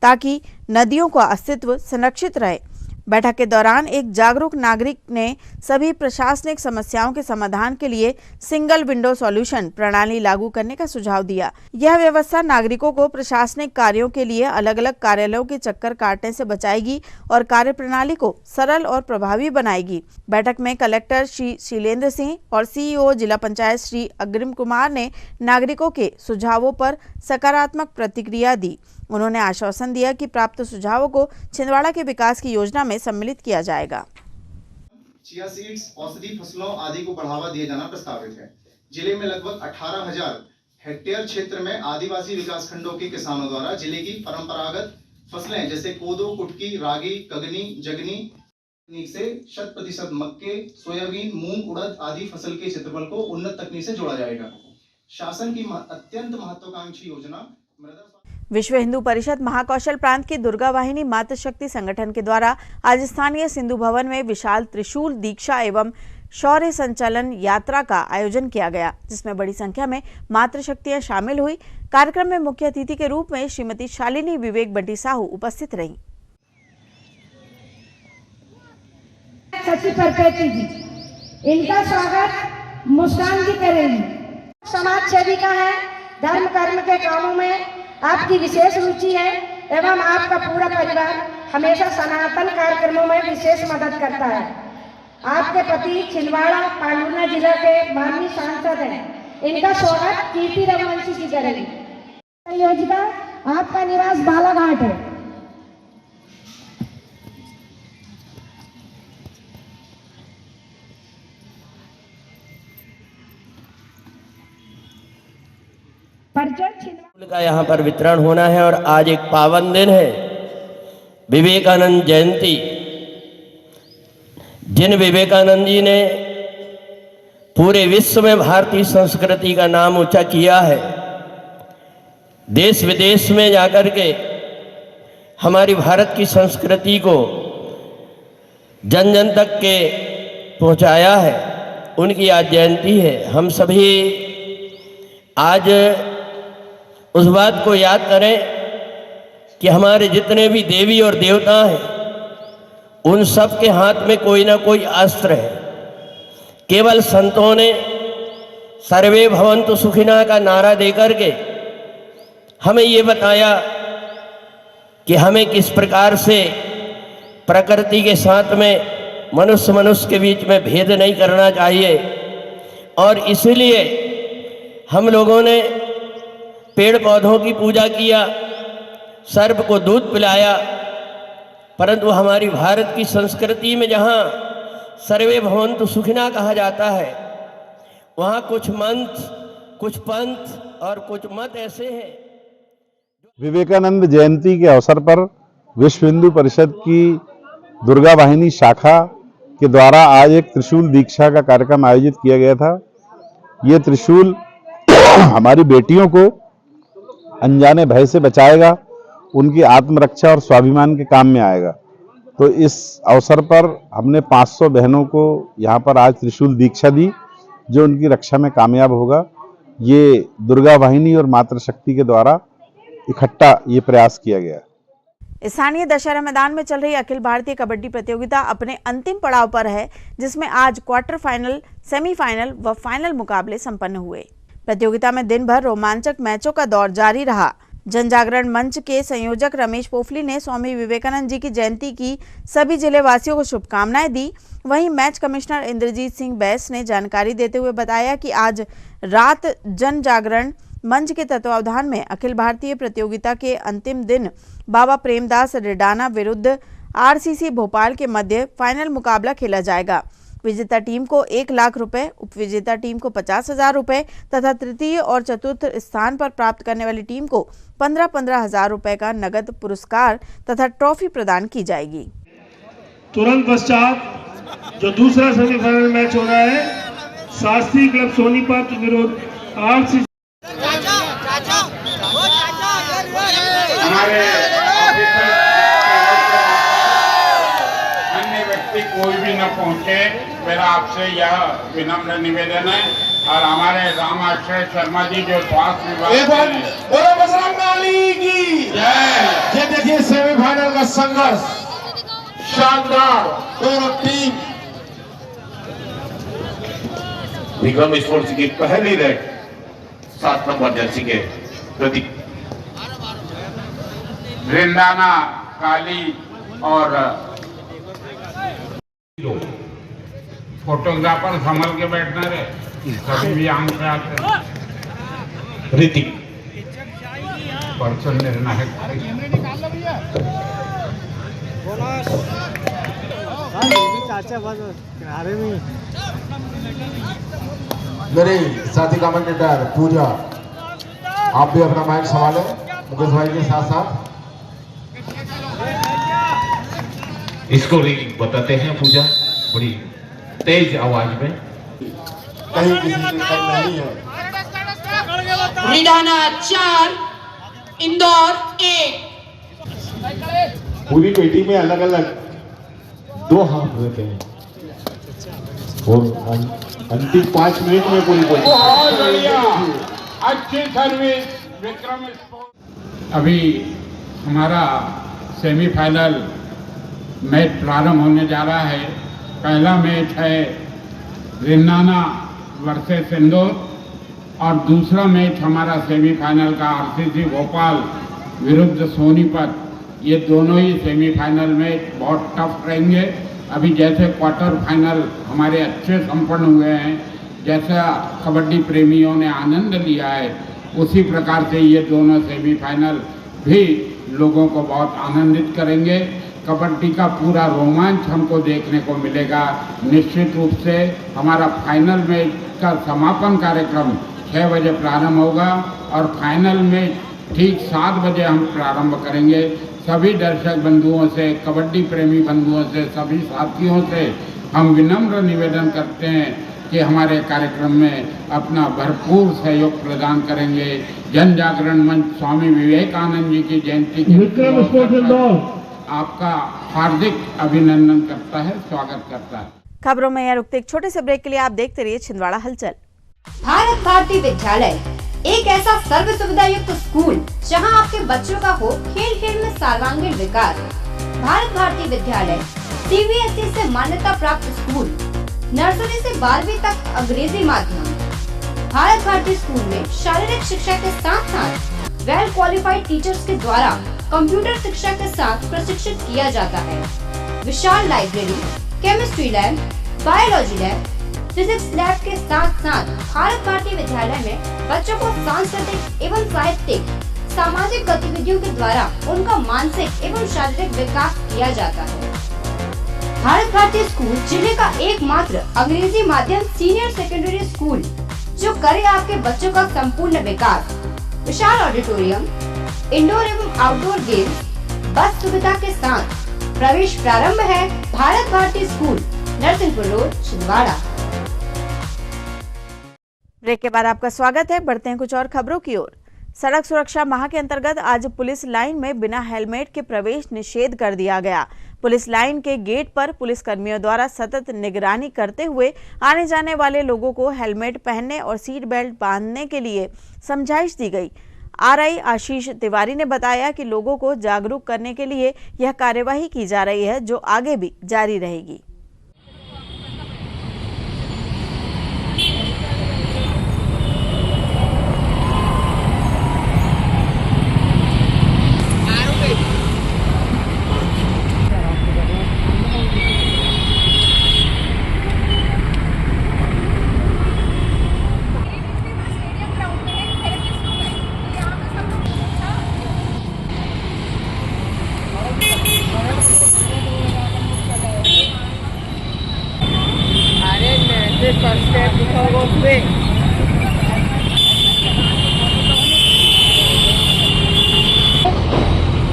ताकि नदियों का अस्तित्व संरक्षित रहे। बैठक के दौरान एक जागरूक नागरिक ने सभी प्रशासनिक समस्याओं के समाधान के लिए सिंगल विंडो सॉल्यूशन प्रणाली लागू करने का सुझाव दिया। यह व्यवस्था नागरिकों को प्रशासनिक कार्यों के लिए अलग अलग कार्यालयों के चक्कर काटने से बचाएगी और कार्य प्रणाली को सरल और प्रभावी बनाएगी। बैठक में कलेक्टर श्री शीलेंद्र सिंह और सीईओ जिला पंचायत श्री अग्रिम कुमार ने नागरिकों के सुझावों पर सकारात्मक प्रतिक्रिया दी। उन्होंने आश्वासन दिया कि प्राप्त सुझावों को छिंदवाड़ा के विकास की योजना में सम्मिलित किया जाएगा। चिया सीड्स, औषधि फसलों आदि को बढ़ावा दिया जाना प्रस्तावित है। जिले में लगभग 18,000 हेक्टेयर क्षेत्र में आदिवासी विकास खंडों के किसानों द्वारा जिले की परंपरागत फसलें जैसे कोदो, कुटकी, रागी, कगनी, जगनी तकनीक से 100% मक्के, सोयाबीन, मूंग, उड़द आदि फसल के क्षेत्रफल को उन्नत तकनीक से जोड़ा जाएगा। शासन की अत्यंत महत्वाकांक्षी योजना विश्व हिंदू परिषद महाकौशल प्रांत की दुर्गा वाहिनी मातृशक्ति संगठन के द्वारा आज स्थानीय सिंधु भवन में विशाल त्रिशूल दीक्षा एवं शौर्य संचालन यात्रा का आयोजन किया गया, जिसमें बड़ी संख्या में मातृशक्तियां शामिल हुई। कार्यक्रम में मुख्य अतिथि के रूप में श्रीमती शालिनी विवेक बंटी साहू उपस्थित रहीं। इनका स्वागत मुस्कान जी करेंगी। समाज सेविका है, धर्म कर्म के कामों में आपकी विशेष रुचि है एवं आपका पूरा परिवार हमेशा सनातन कार्यक्रमों में विशेष मदद करता है। आपके पति छिंदवाड़ा पांडुना जिला के माननीय सांसद हैं। इनका स्वागत कीर्ति रघुवंशी जी करेंगे। संयोजिका आपका निवास बालाघाट है। का यहाँ पर वितरण होना है और आज एक पावन दिन है, विवेकानंद जयंती। जिन विवेकानंद जी ने पूरे विश्व में भारतीय संस्कृति का नाम ऊंचा किया है, देश विदेश में जाकर के हमारी भारत की संस्कृति को जन जन तक के पहुंचाया है, उनकी आज जयंती है। हम सभी आज उस बात को याद करें कि हमारे जितने भी देवी और देवता हैं, उन सब के हाथ में कोई ना कोई अस्त्र है। केवल संतों ने सर्वे भवन्तु सुखिनः का नारा देकर के हमें ये बताया कि हमें किस प्रकार से प्रकृति के साथ में मनुष्य के बीच में भेद नहीं करना चाहिए। और इसलिए हम लोगों ने पेड़ पौधों की पूजा किया, सर्प को दूध पिलाया, परंतु हमारी भारत की संस्कृति में जहाँ सर्वे भवन्तु सुखिनः कहा जाता है, वहाँ कुछ मंत्र, कुछ पंथ और कुछ मत ऐसे हैं। विवेकानंद जयंती के अवसर पर विश्व हिंदू परिषद की दुर्गा वाहिनी शाखा के द्वारा आज एक त्रिशूल दीक्षा का कार्यक्रम आयोजित किया गया था। ये त्रिशूल हमारी बेटियों को अनजाने भय से बचाएगा, उनकी आत्मरक्षा और स्वाभिमान के काम में आएगा। तो इस अवसर पर हमने 500 बहनों को यहाँ पर आज त्रिशूल दीक्षा दी, जो उनकी रक्षा में कामयाब होगा। ये दुर्गा वाहिनी और मातृशक्ति के द्वारा इकट्ठा ये प्रयास किया गया। स्थानीय दशहरा मैदान में चल रही अखिल भारतीय कबड्डी प्रतियोगिता अपने अंतिम पड़ाव पर है, जिसमें आज क्वार्टर फाइनल, सेमीफाइनल व फाइनल मुकाबले संपन्न हुए। प्रतियोगिता में दिन भर रोमांचक मैचों का दौर जारी रहा। जन जागरण मंच के संयोजक रमेश पोफली ने स्वामी विवेकानंद जी की जयंती की सभी जिले वासियों को शुभकामनाएं दी। वहीं मैच कमिश्नर इंद्रजीत सिंह बैस ने जानकारी देते हुए बताया कि आज रात जन जागरण मंच के तत्वावधान में अखिल भारतीय प्रतियोगिता के अंतिम दिन बाबा प्रेमदास रिडाना विरुद्ध आरसीसी भोपाल के मध्य फाइनल मुकाबला खेला जाएगा। विजेता टीम को 1 लाख रुपए, उपविजेता टीम को 50,000 रुपए तथा तृतीय और चतुर्थ स्थान पर प्राप्त करने वाली टीम को 15,000 रुपए का नगद पुरस्कार तथा ट्रॉफी प्रदान की जाएगी। तुरंत पश्चात जो दूसरा सेमीफाइनल मैच हो रहा है, शास्त्री क्लब सोनीपत विरुद्ध आरसीसी। हमारे अन्य व्यक्ति कोई भी न पहुंचे, मेरा आपसे यह विनम्र निवेदन है। और हमारे राम आश्रय शर्मा जी जो स्वास्थ्य विभाग बोलो बजरंगबली की जय। ये देखिए सेमीफाइनल का संघर्ष, शानदार दोनों टीम। निगम स्पोर्ट्स की पहली रेड 7 नंबर जर्सी के प्रति रिंदाना, काली और फोटोग्राफर संभल के बैठना रहे, कभी भी आंख पे आते ऋतिक परसों निर्णायक मेरे साथी कमेंटेटर पूजा, आप भी अपना माइक संभालें मुकेश भाई के साथ साथ। इसको रीडिंग बताते हैं पूजा, बड़ी तेज आवाज में। कहीं किसी की नहीं है। रिडाना 4, इंदौर 1। पूरी पेटी में अलग अलग 2 हाथ रहते हैं और अंतिम 5 मिनट में पूरी बहुत बढ़िया, अच्छी सर्विस विक्रम स्पोर्ट्स। अभी हमारा सेमीफाइनल मैच प्रारंभ होने जा रहा है। पहला मैच है रिन्नाना वर्सेस इंदौर और दूसरा मैच हमारा सेमीफाइनल का आरसीसी भोपाल विरुद्ध सोनीपत। ये दोनों ही सेमीफाइनल मैच बहुत टफ रहेंगे। अभी जैसे क्वार्टर फाइनल हमारे अच्छे संपन्न हुए हैं, जैसा कबड्डी प्रेमियों ने आनंद लिया है, उसी प्रकार से ये दोनों सेमीफाइनल भी लोगों को बहुत आनंदित करेंगे। कबड्डी का पूरा रोमांच हमको देखने को मिलेगा। निश्चित रूप से हमारा फाइनल मैच का समापन कार्यक्रम 6 बजे प्रारंभ होगा और फाइनल मैच ठीक 7 बजे हम प्रारंभ करेंगे। सभी दर्शक बंधुओं से, कबड्डी प्रेमी बंधुओं से, सभी साथियों से हम विनम्र निवेदन करते हैं कि हमारे कार्यक्रम में अपना भरपूर सहयोग प्रदान करेंगे। जन जागरण मंच स्वामी विवेकानंद जी की जयंती के आपका हार्दिक अभिनंदन करता है, स्वागत करता है। खबरों में यह रुकते एक छोटे से ब्रेक के लिए आप देखते रहिए छिंदवाड़ा हलचल। भारत भारती विद्यालय एक ऐसा सर्व सुविधा युक्त स्कूल जहां आपके बच्चों का हो खेल खेल में सर्वांगीण विकास। भारत भारती विद्यालय CBSE से मान्यता प्राप्त स्कूल, नर्सरी से 12वीं तक अंग्रेजी माध्यम। भारत भारती स्कूल में शारीरिक शिक्षा के साथ साथ वेल क्वालिफाइड टीचर्स के द्वारा कंप्यूटर शिक्षा के साथ प्रशिक्षित किया जाता है। विशाल library, chemistry lab, biology lab, physics lab के साथ साथ भारत भारती विद्यालय में बच्चों को सांस्कृतिक एवं साहित्यिक सामाजिक गतिविधियों के द्वारा उनका मानसिक एवं शारीरिक विकास किया जाता है। भारत भारती स्कूल जिले का एकमात्र अंग्रेजी माध्यम सीनियर सेकेंडरी स्कूल जो करे आपके बच्चों का संपूर्ण विकास। विशाल ऑडिटोरियम, इंडोर एवं आउटडोर गेम, बस सुविधा के साथ प्रवेश प्रारंभ है। Bharat Bharati school, Narsinghpur road, Chhindwara. Break के बाद आपका स्वागत है। बढ़ते हैं कुछ और खबरों की ओर। सड़क सुरक्षा माह के अंतर्गत आज पुलिस लाइन में बिना हेलमेट के प्रवेश निषेध कर दिया गया। पुलिस लाइन के गेट पर पुलिस कर्मियों द्वारा सतत निगरानी करते हुए आने जाने वाले लोगों को हेलमेट पहनने और सीट बेल्ट बांधने के लिए समझाइश दी गई। RI आशीष तिवारी ने बताया कि लोगों को जागरूक करने के लिए यह कार्यवाही की जा रही है जो आगे भी जारी रहेगी।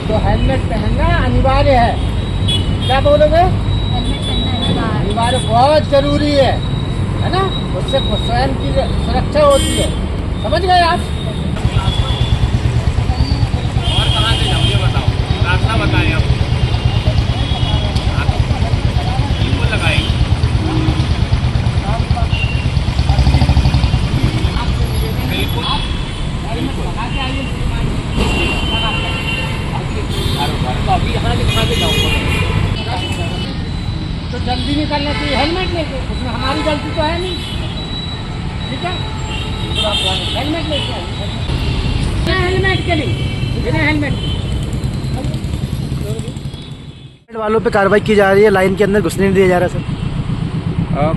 तो हेलमेट पहनना अनिवार्य है। क्या बोलोगे? अनिवार्य बहुत जरूरी है ना? उससे स्वयं की सुरक्षा होती है। समझ गए आप? और कहाँ से जाओ ये बताओ, रास्ता बताएं आप। बिल्कुल लगाएंगे। तो अभी यहाँ दिखा के जाऊँगा तो जल्दी निकलना चाहिए हेलमेट लेके, उसमें हमारी गलती तो है नहीं। ठीक है, हेलमेट लेके आइए। हेलमेट के लिए बिना हेलमेट वालों पे कार्रवाई की जा रही है, लाइन के अंदर घुसने नहीं दिया जा रहा सर।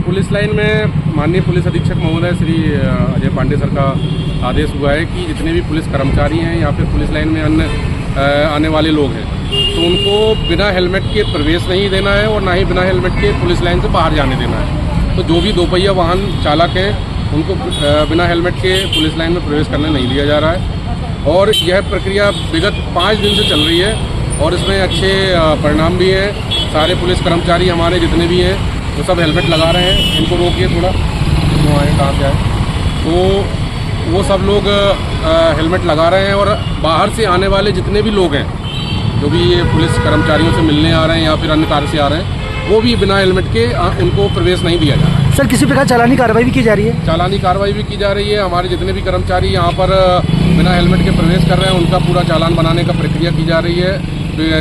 पुलिस लाइन में माननीय पुलिस अधीक्षक महोदय श्री अजय पांडे सर का आदेश हुआ है कि जितने भी पुलिस कर्मचारी हैं या फिर पुलिस लाइन में अन्य आने वाले लोग हैं तो उनको बिना हेलमेट के प्रवेश नहीं देना है और ना ही बिना हेलमेट के पुलिस लाइन से बाहर जाने देना है। तो जो भी दोपहिया वाहन चालक हैं उनको बिना हेलमेट के पुलिस लाइन में प्रवेश करने नहीं दिया जा रहा है और यह प्रक्रिया विगत 5 दिन से चल रही है और इसमें अच्छे परिणाम भी हैं। सारे पुलिस कर्मचारी हमारे जितने भी हैं वो सब हेलमेट लगा रहे हैं। इनको रोकिए थोड़ा, वो आए कहाँ से आए, तो वो सब लोग हेलमेट लगा रहे हैं और बाहर से आने वाले जितने भी लोग हैं जो भी ये पुलिस कर्मचारियों से मिलने आ रहे हैं या फिर अन्य कार्य से आ रहे हैं वो भी बिना हेलमेट के उनको प्रवेश नहीं दिया जा रहा है। सर किसी प्रकार चालानी कार्रवाई भी की जा रही है? चालानी कार्रवाई भी की जा रही है। हमारे जितने भी कर्मचारी यहाँ पर बिना हेलमेट के प्रवेश कर रहे हैं उनका पूरा चालान बनाने का प्रक्रिया की जा रही है।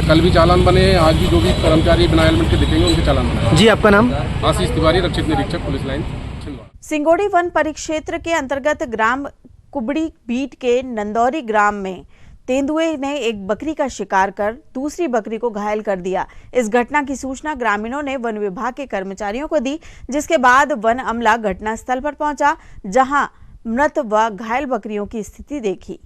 कल भी चालान बने हैं, आज भी जो भी कर्मचारी बिना हेलमेट के दिखेंगे उनके चालान बने। जी, आपका नाम? आशीष तिवारी, रक्षित निरीक्षक police line Chhindwara. Singodi one परिक्षेत्र के अंतर्गत ग्राम कुबड़ी बीट के नंदौरी ग्राम में तेंदुए ने एक बकरी का शिकार कर दूसरी बकरी को घायल कर दिया। इस घटना की सूचना ग्रामीणों ने वन विभाग के कर्मचारियों को दी, जिसके बाद वन अमला घटनास्थल पर पहुंचा, जहां मृत व घायल बकरियों की स्थिति देखी।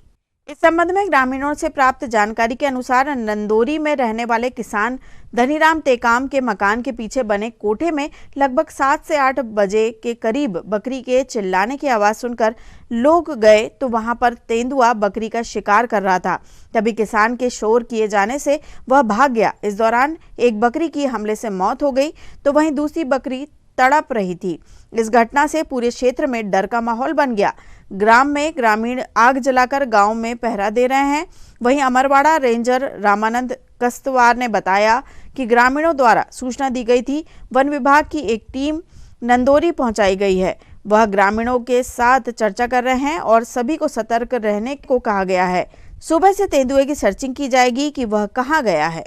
इस संबंध में ग्रामीणों से प्राप्त जानकारी के अनुसार नंदोरी में रहने वाले किसान धनीराम टेकाम के मकान के पीछे बने कोठे में लगभग 7 से 8 बजे के करीब बकरी के चिल्लाने की आवाज सुनकर लोग गए तो वहां पर तेंदुआ बकरी का शिकार कर रहा था। तभी किसान के शोर किए जाने से वह भाग गया। इस दौरान एक बकरी की हमले से मौत हो गई तो वहीं दूसरी बकरी तड़प रही थी। इस घटना से पूरे क्षेत्र में डर का माहौल बन गया। ग्राम में ग्रामीण आग जलाकर गांव में पहरा दे रहे हैं। वहीं अमरवाड़ा रेंजर रामानंद कस्तवार ने बताया कि ग्रामीणों द्वारा सूचना दी गई थी। वन विभाग की एक टीम नंदोरी पहुंचाई गई है। वह ग्रामीणों के साथ चर्चा कर रहे हैं और सभी को सतर्क रहने को कहा गया है। सुबह से तेंदुए की सर्चिंग की जाएगी कि वह कहां गया है।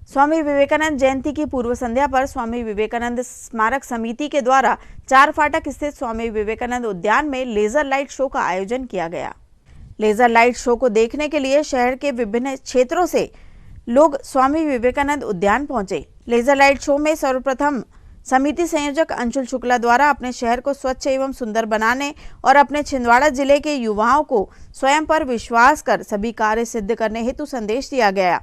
स्वामी विवेकानंद जयंती की पूर्व संध्या पर स्वामी विवेकानंद स्मारक समिति के द्वारा 4 फाटक स्थित स्वामी विवेकानंद उद्यान में लेजर लाइट शो का आयोजन किया गया। लेजर लाइट शो को देखने के लिए शहर के विभिन्न क्षेत्रों से लोग स्वामी विवेकानंद उद्यान पहुंचे। लेजर लाइट शो में सर्वप्रथम समिति संयोजक अंशुल शुक्ला द्वारा अपने शहर को स्वच्छ एवं सुंदर बनाने और अपने छिंदवाड़ा जिले के युवाओं को स्वयं पर विश्वास कर सभी कार्य सिद्ध करने हेतु संदेश दिया गया।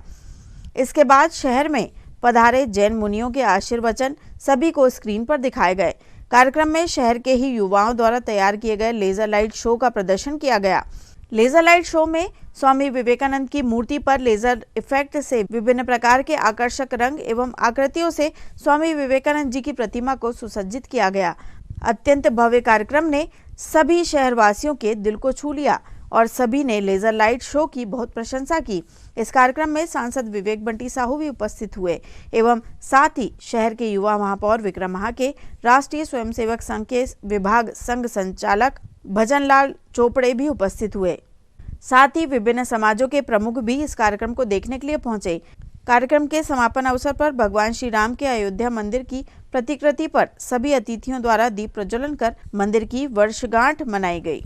इसके बाद शहर में पधारे जैन मुनियों के आशीर्वचन सभी को स्क्रीन पर दिखाए गए। कार्यक्रम में शहर के ही युवाओं द्वारा तैयार किए गए लेजर लाइट शो का प्रदर्शन किया गया। लेजर लाइट शो में स्वामी विवेकानंद की मूर्ति पर लेजर इफेक्ट से विभिन्न प्रकार के आकर्षक रंग एवं आकृतियों से स्वामी विवेकानंद जी की प्रतिमा को सुसज्जित किया गया। अत्यंत भव्य कार्यक्रम ने सभी शहरवासियों के दिल को छू लिया और सभी ने लेजर लाइट शो की बहुत प्रशंसा की। इस कार्यक्रम में सांसद विवेक बंटी साहू भी उपस्थित हुए एवं साथ ही शहर के युवा महापौर विक्रम महाके, राष्ट्रीय स्वयंसेवक संघ के विभाग संघ संचालक भजनलाल चोपड़े भी उपस्थित हुए। साथ ही विभिन्न समाजों के प्रमुख भी इस कार्यक्रम को देखने के लिए पहुंचे। कार्यक्रम के समापन अवसर पर भगवान श्री राम के अयोध्या मंदिर की प्रतिकृति पर सभी अतिथियों द्वारा दीप प्रज्वलन कर मंदिर की वर्षगांठ मनाई गई।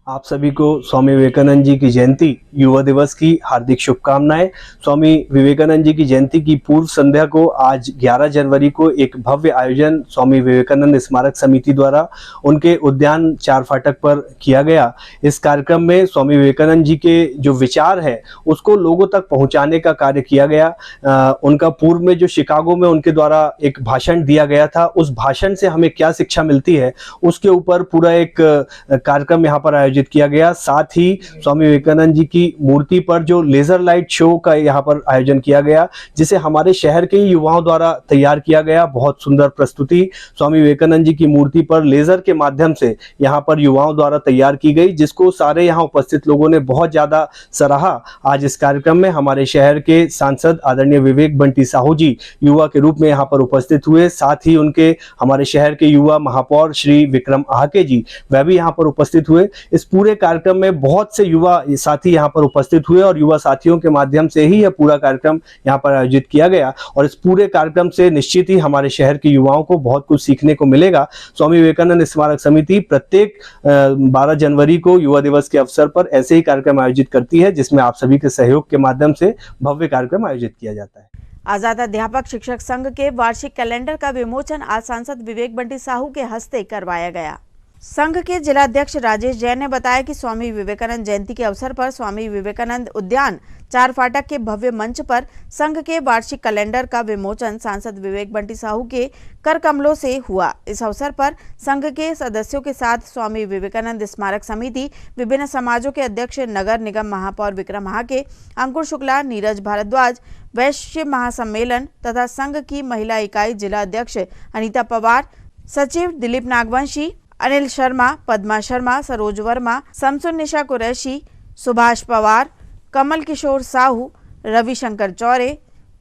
आप सभी को स्वामी विवेकानंद जी की जयंती युवा दिवस की हार्दिक शुभकामनाएं। स्वामी विवेकानंद जी की जयंती की पूर्व संध्या को आज 11 जनवरी को एक भव्य आयोजन स्वामी विवेकानंद स्मारक समिति द्वारा उनके उद्यान 4 फाटक पर किया गया। इस कार्यक्रम में स्वामी विवेकानंद जी के जो विचार है उसको लोगों तक पहुंचाने का कार्य किया गया। उनका पूर्व में जो शिकागो में उनके द्वारा एक भाषण दिया गया था, उस भाषण से हमें क्या शिक्षा मिलती है उसके ऊपर पूरा एक कार्यक्रम यहाँ पर आयोजित किया गया। साथ ही स्वामी विवेकानंद जी की मूर्ति पर जो लेजर लाइट शो का यहाँ पर आयोजन किया गया, जिसे हमारे शहर के युवाओं द्वारा तैयार किया गया। बहुत सुंदर प्रस्तुति स्वामी विवेकानंद जी की मूर्ति पर लेजर के माध्यम से यहाँ पर युवाओं द्वारा तैयार की गई, जिसको सारे यहाँ उपस्थित लोगों ने बहुत ज्यादा सराहा। आज इस कार्यक्रम में हमारे शहर के सांसद आदरणीय विवेक बंटी साहू जी युवा के रूप में यहाँ पर उपस्थित हुए। साथ ही उनके हमारे शहर के युवा महापौर श्री विक्रम आहाके जी वह भी यहाँ पर उपस्थित हुए। इस पूरे कार्यक्रम में बहुत से युवा साथी यहाँ पर उपस्थित हुए और युवा साथियों के माध्यम से ही यह पूरा कार्यक्रम यहाँ पर आयोजित किया गया। और इस पूरे कार्यक्रम से निश्चित ही हमारे शहर के युवाओं को बहुत कुछ सीखने को मिलेगा। स्वामी विवेकानंद स्मारक समिति प्रत्येक 12 जनवरी को युवा दिवस के अवसर पर ऐसे ही कार्यक्रम आयोजित करती है, जिसमें आप सभी के सहयोग के माध्यम से भव्य कार्यक्रम आयोजित किया जाता है। आजाद अध्यापक शिक्षक संघ के वार्षिक कैलेंडर का विमोचन आज सांसद विवेक बंटी साहू के हस्ते करवाया गया। संघ के जिलाध्यक्ष राजेश जैन ने बताया कि स्वामी विवेकानंद जयंती के अवसर पर स्वामी विवेकानंद उद्यान 4 फाटक के भव्य मंच पर संघ के वार्षिक कैलेंडर का विमोचन सांसद विवेक बंटी साहू के कर कमलों से हुआ। इस अवसर पर संघ के सदस्यों के साथ स्वामी विवेकानंद स्मारक समिति, विभिन्न समाजों के अध्यक्ष, नगर निगम महापौर विक्रम महाके, अंकुर शुक्ला, नीरज भारद्वाज, वैश्य महासम्मेलन तथा संघ की महिला इकाई जिला अध्यक्ष अनीता पवार, सचिव दिलीप नागवंशी, अनिल शर्मा, पद्मा शर्मा, सरोज वर्मा, शमसुन निशा कुरैशी, सुभाष पवार, कमल किशोर साहू, रविशंकर चौरे,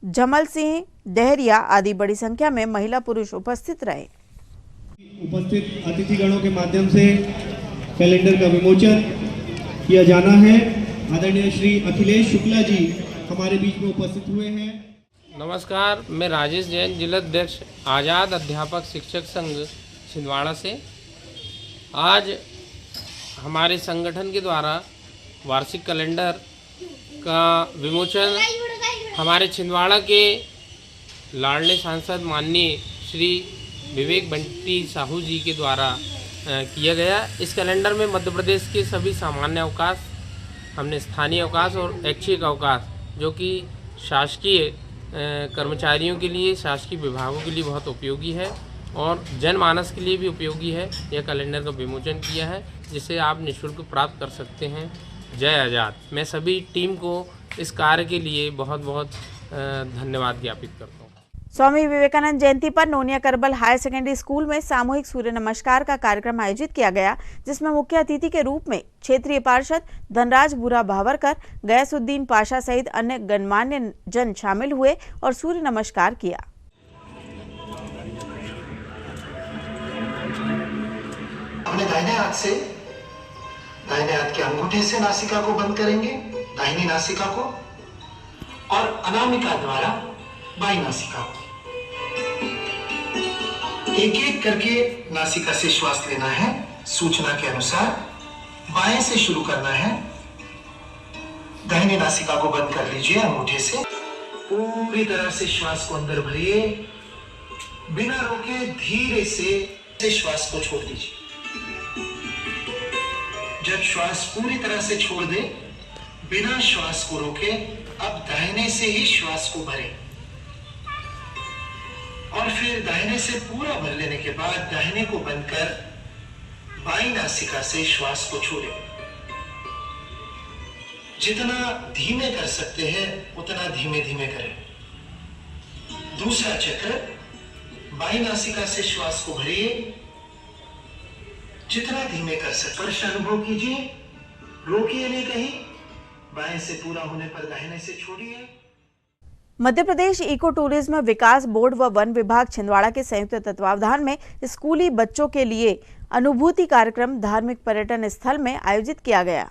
जमल सिंह देहरिया आदि बड़ी संख्या में महिला पुरुष उपस्थित रहे। उपस्थित अतिथिगणों के माध्यम से कैलेंडर का विमोचन किया जाना है। आदरणीय श्री अखिलेश शुक्ला जी हमारे बीच में उपस्थित हुए हैं। नमस्कार, मैं राजेश जैन, जिलाध्यक्ष आज़ाद अध्यापक शिक्षक संघ छिंदवाड़ा से। आज हमारे संगठन के द्वारा वार्षिक कैलेंडर का विमोचन हमारे छिंदवाड़ा के लाडले सांसद माननीय श्री विवेक बंटी साहू जी के द्वारा किया गया। इस कैलेंडर में मध्य प्रदेश के सभी सामान्य अवकाश, हमने स्थानीय अवकाश और ऐच्छिक अवकाश जो कि शासकीय कर्मचारियों के लिए, शासकीय विभागों के लिए बहुत उपयोगी है और जनमानस के लिए भी उपयोगी है, यह कैलेंडर का विमोचन किया है, जिसे आप निःशुल्क प्राप्त कर सकते हैं। जय आज़ाद। मैं सभी टीम को इस कार्य के लिए बहुत बहुत धन्यवाद ज्ञापित करता हूँ। स्वामी विवेकानंद जयंती पर नोनिया करबल हायर सेकेंडरी स्कूल में सामूहिक सूर्य नमस्कार का कार्यक्रम आयोजित किया गया, जिसमें मुख्य अतिथि के रूप में क्षेत्रीय पार्षद धनराज बुरा भावरकर, गैसुद्दीन पाशा सहित अन्य गणमान्य जन शामिल हुए और सूर्य नमस्कार किया। अपने दाहिने हाथ के अंगूठे से नासिका को बंद करेंगे, दाहिनी नासिका को, और अनामिका द्वारा बाईं नासिका को। एक एक करके नासिका से श्वास लेना है। सूचना के अनुसार बाएं से शुरू करना है। दाहिनी नासिका को बंद कर लीजिए अंगूठे से। पूरी तरह से श्वास को अंदर भरिए, बिना रोके धीरे से श्वास को छोड़ दीजिए। जब श्वास पूरी तरह से छोड़ दे, बिना श्वास को रोके, अब दाहिने से ही श्वास को भरें और फिर दाहिने से पूरा भर लेने के बाद दाहिने को बंद कर बाईं नासिका से श्वास को छोड़ें। जितना धीमे कर सकते हैं उतना धीमे धीमे करें। दूसरा चक्र, बाईं नासिका से श्वास को भरिए, जितना धीमे कर सकते। स्पर्श अनुभव कीजिए, रोकिए नहीं कहीं। बाएं से पूरा होने पर दाहिने से छोड़िए। मध्य प्रदेश इको टूरिज्म विकास बोर्ड व वन विभाग छिंदवाड़ा के संयुक्त तत्वावधान में स्कूली बच्चों के लिए अनुभूति कार्यक्रम धार्मिक पर्यटन स्थल में आयोजित किया गया।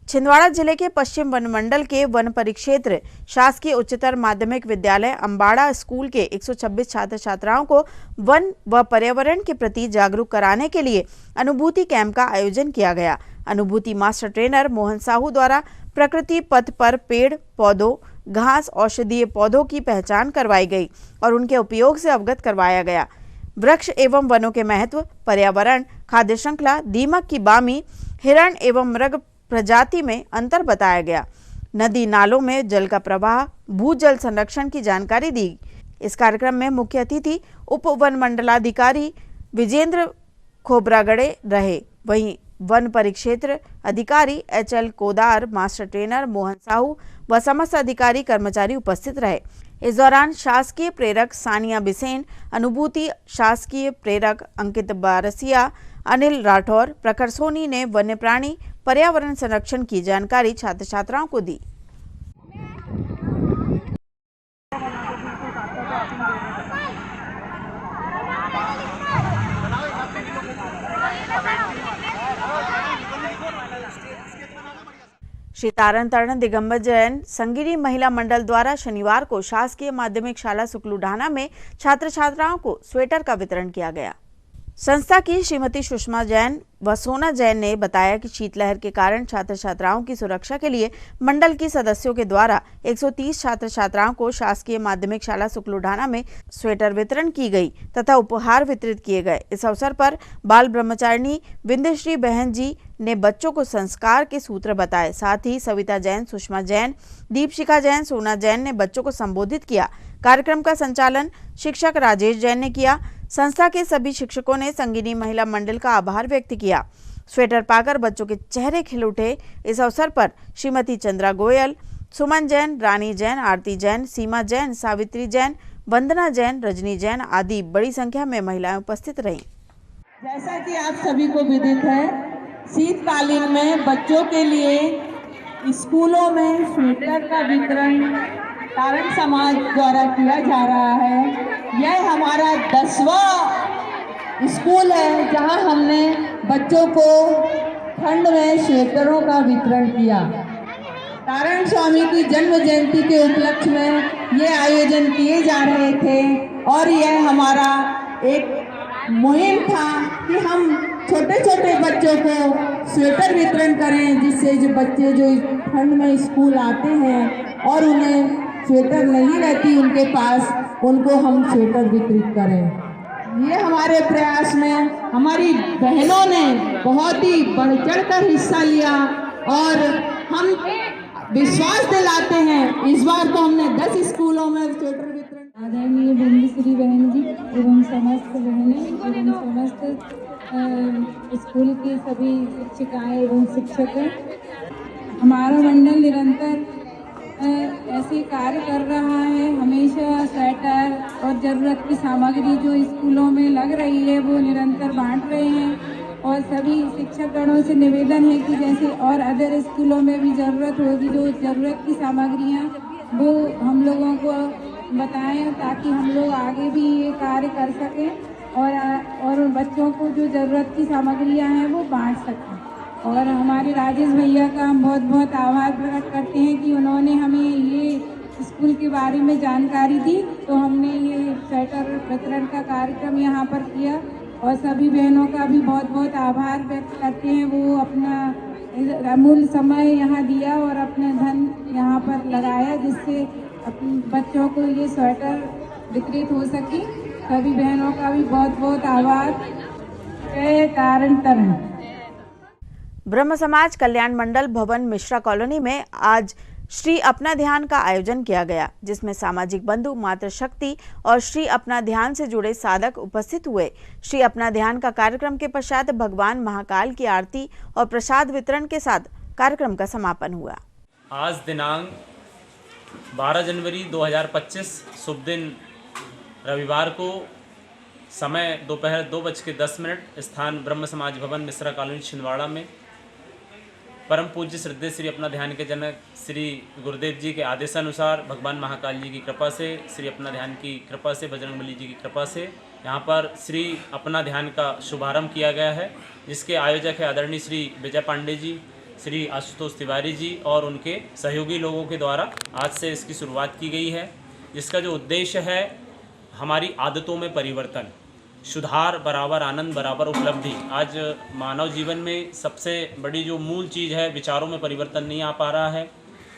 छिंदवाड़ा जिले के पश्चिम वन मंडल के वन परिक्षेत्र शासकीय उच्चतर माध्यमिक विद्यालय अम्बाड़ा स्कूल के 126 छात्र छात्राओं को वन व पर्यावरण के प्रति जागरूक कराने के लिए अनुभूति कैंप का आयोजन किया गया। अनुभूति मास्टर ट्रेनर मोहन साहू द्वारा प्रकृति पथ पर पेड़ पौधों, घास, औषधीय पौधों की पहचान करवाई गई और उनके उपयोग से अवगत करवाया गया। वृक्ष एवं वनों के महत्व, पर्यावरण, खाद्य श्रृंखला, दीमक की बामी, हिरण एवं मृग प्रजाति में अंतर बताया गया। नदी नालों में जल का प्रवाह, भूजल संरक्षण की जानकारी दी। इस कार्यक्रम में मुख्य अतिथि उप वन मंडलाधिकारी विजेंद्र खोबरागड़े रहे। वहीं वन परिक्षेत्र अधिकारी HL Kodar, master trainer Mohan Sahu व समस्त अधिकारी कर्मचारी उपस्थित रहे। इस दौरान शासकीय प्रेरक सानिया बिसेन, अनुभूति शासकीय प्रेरक अंकित बारसिया, अनिल राठौर, प्रखर सोनी ने वन्य प्राणी पर्यावरण संरक्षण की जानकारी छात्र छात्राओं को दी। श्री तारण तरण दिगंबर जैन संगिनी महिला मंडल द्वारा शनिवार को शासकीय माध्यमिक शाला सुकलूढाना में छात्र छात्राओं को स्वेटर का वितरण किया गया। संस्था की श्रीमती सुषमा जैन व सोना जैन ने बताया कि शीतलहर के कारण छात्र छात्राओं की सुरक्षा के लिए मंडल की सदस्यों के द्वारा 130 छात्र छात्राओं को शासकीय माध्यमिक शाला सुकलूढाना में स्वेटर वितरण की गई तथा उपहार वितरित किए गए। इस अवसर पर बाल ब्रह्मचारिणी विंध्यश्री बहन जी ने बच्चों को संस्कार के सूत्र बताए। साथ ही सविता जैन, सुषमा जैन, दीपशिखा जैन, सोना जैन ने बच्चों को संबोधित किया। कार्यक्रम का संचालन शिक्षक राजेश जैन ने किया। संस्था के सभी शिक्षकों ने संगिनी महिला मंडल का आभार व्यक्त किया। स्वेटर पाकर बच्चों के चेहरे खिल उठे। इस अवसर पर श्रीमती चंद्रा गोयल, सुमन जैन, रानी जैन, आरती जैन, सीमा जैन, सावित्री जैन, वंदना जैन, रजनी जैन आदि बड़ी संख्या में महिलाएं उपस्थित रहीं। जैसा कि आप सभी को विदित है, शीतकालीन में बच्चों के लिए स्कूलों में स्वेटर का वितरण तारण समाज द्वारा किया जा रहा है। यह हमारा 10वां स्कूल है जहां हमने बच्चों को ठंड में स्वेटरों का वितरण किया। तारण स्वामी की जन्म जयंती के उपलक्ष्य में ये आयोजन किए जा रहे थे और यह हमारा एक मुहिम था कि हम छोटे छोटे बच्चों को स्वेटर वितरण करें, जिससे जो बच्चे जो ठंड में स्कूल आते हैं और उन्हें स्वेटर नहीं रहती उनके पास, उनको हम स्वेटर वितरित करें। ये हमारे प्रयास में हमारी बहनों ने बहुत ही बढ़ चढ़कर हिस्सा लिया और हम विश्वास दिलाते हैं, इस बार तो हमने 10 स्कूलों में स्वेटर वितरण। आदरणीय बिंदुश्री बहन जी एवं समस्त बहनें एवं समस्त स्कूल की सभी शिक्षिकाएं एवं शिक्षक, हमारा मंडल निरंतर ऐसे कार्य कर रहा है। हमेशा स्वेटर और ज़रूरत की सामग्री जो स्कूलों में लग रही है वो निरंतर बांट रहे हैं और सभी शिक्षकगणों से निवेदन है कि जैसे और अदर स्कूलों में भी ज़रूरत होगी, जो ज़रूरत की सामग्रियाँ वो हम लोगों को बताएं ताकि हम लोग आगे भी ये कार्य कर सकें और बच्चों को जो ज़रूरत की सामग्रियाँ हैं वो बांट सकें। और हमारे राजेश भैया का हम बहुत बहुत आभार प्रकट करते हैं कि उन्होंने हमें ये स्कूल के बारे में जानकारी दी, तो हमने ये स्वेटर वितरण का कार्यक्रम यहाँ पर किया और सभी बहनों का भी बहुत बहुत आभार व्यक्त करते हैं। वो अपना अमूल्य समय यहाँ दिया और अपना धन यहाँ पर लगाया, जिससे बच्चों को ये स्वेटर वितरित हो सके। सभी बहनों का भी बहुत बहुत आभार। जय तारण तरण। ब्रह्म समाज कल्याण मंडल भवन मिश्रा कॉलोनी में आज श्री अपना ध्यान का आयोजन किया गया, जिसमें सामाजिक बंधु मातृशक्ति और श्री अपना ध्यान से जुड़े साधक उपस्थित हुए। श्री अपना ध्यान का कार्यक्रम के पश्चात भगवान महाकाल की आरती और प्रसाद वितरण के साथ कार्यक्रम का समापन हुआ। आज दिनांक 12 जनवरी 2025 शुभ दिन रविवार को समय दोपहर 2:10, स्थान ब्रह्म समाज भवन मिश्रा कॉलोनी छिंदवाड़ा में परम पूज्य श्रद्धेय श्री अपना ध्यान के जनक श्री गुरुदेव जी के आदेशानुसार भगवान महाकाल जी की कृपा से, श्री अपना ध्यान की कृपा से, बजरंगबली जी की कृपा से यहाँ पर श्री अपना ध्यान का शुभारंभ किया गया है, जिसके आयोजक है आदरणीय श्री विजय पांडे जी, श्री आशुतोष तिवारी जी और उनके सहयोगी लोगों के द्वारा आज से इसकी शुरुआत की गई है। जिसका जो उद्देश्य है हमारी आदतों में परिवर्तन, सुधार बराबर आनंद बराबर उपलब्धि। आज मानव जीवन में सबसे बड़ी जो मूल चीज़ है, विचारों में परिवर्तन नहीं आ पा रहा है,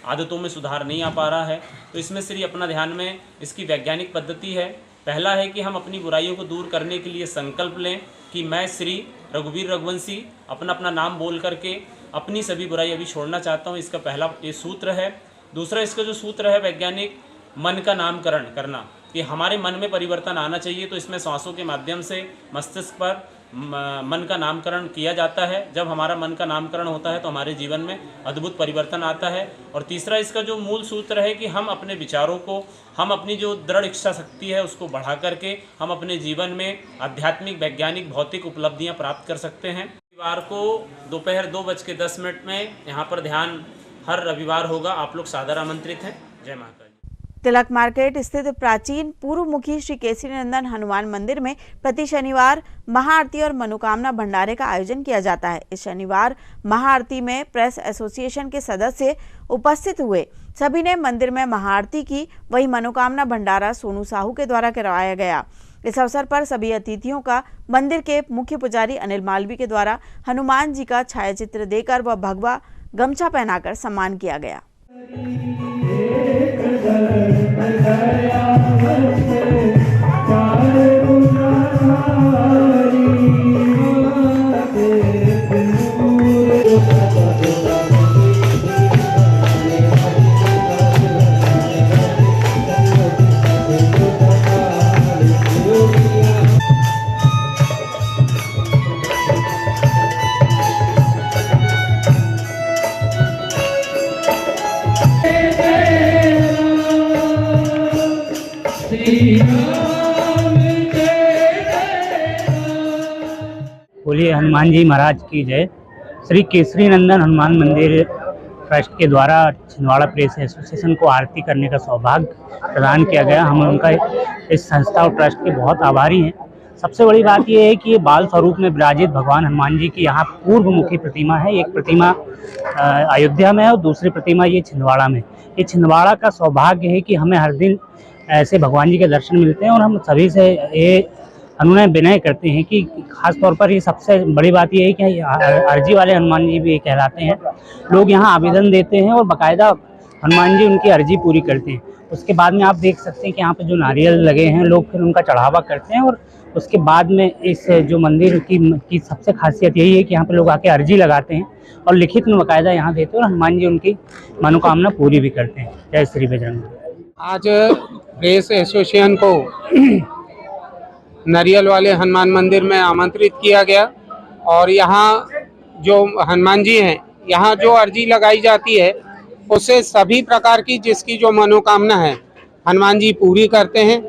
आदतों में सुधार नहीं आ पा रहा है, तो इसमें श्री अपना ध्यान में इसकी वैज्ञानिक पद्धति है। पहला है कि हम अपनी बुराइयों को दूर करने के लिए संकल्प लें कि मैं श्री रघुवीर रघुवंशी अपना नाम बोल करके अपनी सभी बुराई अभी छोड़ना चाहता हूँ। इसका पहला ये सूत्र है। दूसरा इसका जो सूत्र है वैज्ञानिक, मन का नामकरण करना, कि हमारे मन में परिवर्तन आना चाहिए। तो इसमें श्वासों के माध्यम से मस्तिष्क पर मन का नामकरण किया जाता है। जब हमारा मन का नामकरण होता है तो हमारे जीवन में अद्भुत परिवर्तन आता है। और तीसरा इसका जो मूल सूत्र है कि हम अपने विचारों को, हम अपनी जो दृढ़ इच्छा शक्ति है उसको बढ़ा करके हम अपने जीवन में आध्यात्मिक, वैज्ञानिक, भौतिक उपलब्धियां प्राप्त कर सकते हैं। रविवार को दोपहर 2:10 में यहाँ पर ध्यान हर रविवार होगा। आप लोग सादर आमंत्रित हैं। जय महाकाल। तिलक मार्केट स्थित प्राचीन पूर्वमुखी श्री केसरी नंदन हनुमान मंदिर में प्रति शनिवार महाआरती और मनोकामना भंडारे का आयोजन किया जाता है। इस शनिवार महाआरती में प्रेस एसोसिएशन के सदस्य उपस्थित हुए। सभी ने मंदिर में महाआरती की, वही मनोकामना भंडारा सोनू साहू के द्वारा करवाया गया। इस अवसर पर सभी अतिथियों का मंदिर के मुख्य पुजारी अनिल मालवी के द्वारा हनुमान जी का छायाचित्र देकर व भगवा गमछा पहनाकर सम्मान किया गया। बोलिए हनुमान जी महाराज की जय। श्री केसरी नंदन हनुमान मंदिर ट्रस्ट के द्वारा छिंदवाड़ा प्रेस एसोसिएशन को आरती करने का सौभाग्य प्रदान किया गया। हम उनका इस संस्था और ट्रस्ट के बहुत आभारी हैं। सबसे बड़ी बात यह है कि ये बाल स्वरूप में विराजित भगवान हनुमान जी की यहाँ पूर्वमुखी प्रतिमा है। एक प्रतिमा अयोध्या में है और दूसरी प्रतिमा ये छिंदवाड़ा में। ये छिंदवाड़ा का सौभाग्य है कि हमें हर दिन ऐसे भगवान जी के दर्शन मिलते हैं और हम सभी से ये उन्होंने विनय करते हैं कि खास तौर पर ये सबसे बड़ी बात ये है कि अर्जी वाले हनुमान जी भी कहलाते हैं। लोग यहाँ आवेदन देते हैं और बाकायदा हनुमान जी उनकी अर्जी पूरी करते हैं। उसके बाद में आप देख सकते हैं कि यहाँ पे जो नारियल लगे हैं, लोग फिर उनका चढ़ावा करते हैं और उसके बाद में इस जो मंदिर की सबसे खासियत यही है कि यहाँ पे लोग आके अर्जी लगाते हैं और लिखित में बाकायदा यहाँ देते हैं और हनुमान जी उनकी मनोकामना पूरी भी करते हैं। जय श्री बजरंग। आज प्रेस एसोसिएशन को नारियल वाले हनुमान मंदिर में आमंत्रित किया गया और यहाँ जो हनुमान जी हैं, यहाँ जो अर्जी लगाई जाती है उससे सभी प्रकार की जिसकी जो मनोकामना है हनुमान जी पूरी करते हैं।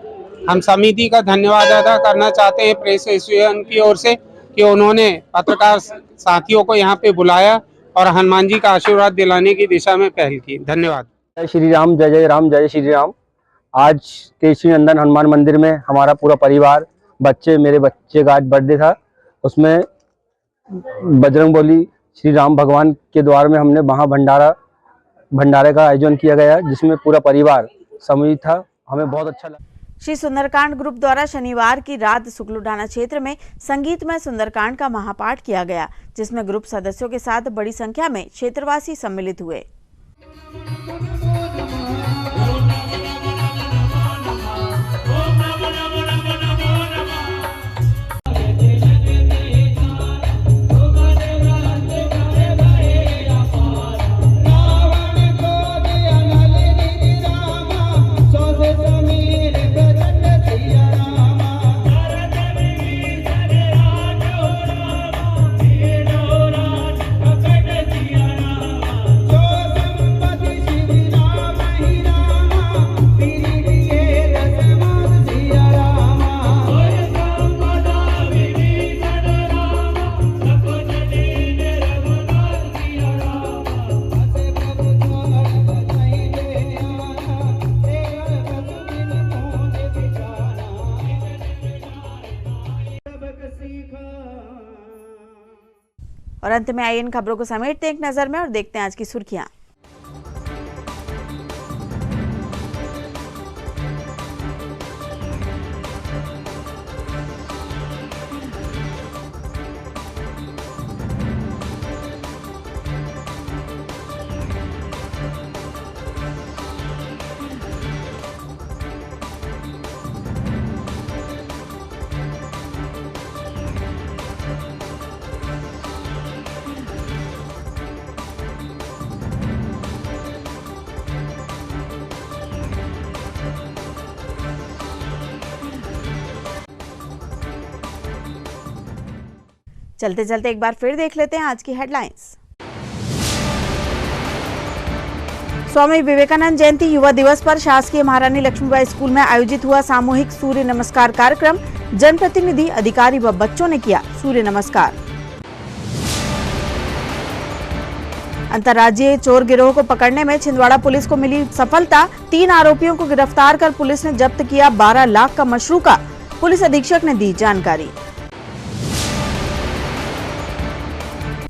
हम समिति का धन्यवाद अदा करना चाहते हैं प्रेस एसोसिएशन की ओर से कि उन्होंने पत्रकार साथियों को यहाँ पे बुलाया और हनुमान जी का आशीर्वाद दिलाने की दिशा में पहल की। धन्यवाद। जय श्री राम, जय जय राम, जय श्री राम। आज केसरी नंदन हनुमान मंदिर में हमारा पूरा परिवार, मेरे बच्चे का आज बर्थडे था, उसमें बजरंगबली श्री राम भगवान के द्वार में हमने वहाँ भंडारे का आयोजन किया गया जिसमें पूरा परिवार सम्मिलित था। हमें बहुत अच्छा लगा। श्री सुंदरकांड ग्रुप द्वारा शनिवार की रात सुकलुढाना क्षेत्र में संगीतमय सुंदरकांड का महापाठ किया गया, जिसमें ग्रुप सदस्यों के साथ बड़ी संख्या में क्षेत्रवासी सम्मिलित हुए। और अंत में आइए इन खबरों को समेटते हैं एक नजर में और देखते हैं आज की सुर्खियां। चलते चलते एक बार फिर देख लेते हैं आज की हेडलाइंस। स्वामी विवेकानंद जयंती युवा दिवस पर शासकीय महारानी लक्ष्मीबाई स्कूल में आयोजित हुआ सामूहिक सूर्य नमस्कार कार्यक्रम। जनप्रतिनिधि, अधिकारी व बच्चों ने किया सूर्य नमस्कार। अंतर्राज्यीय चोर गिरोह को पकड़ने में छिंदवाड़ा पुलिस को मिली सफलता। 3 आरोपियों को गिरफ्तार कर पुलिस ने जब्त किया 12 लाख का मशरूका। पुलिस अधीक्षक ने दी जानकारी।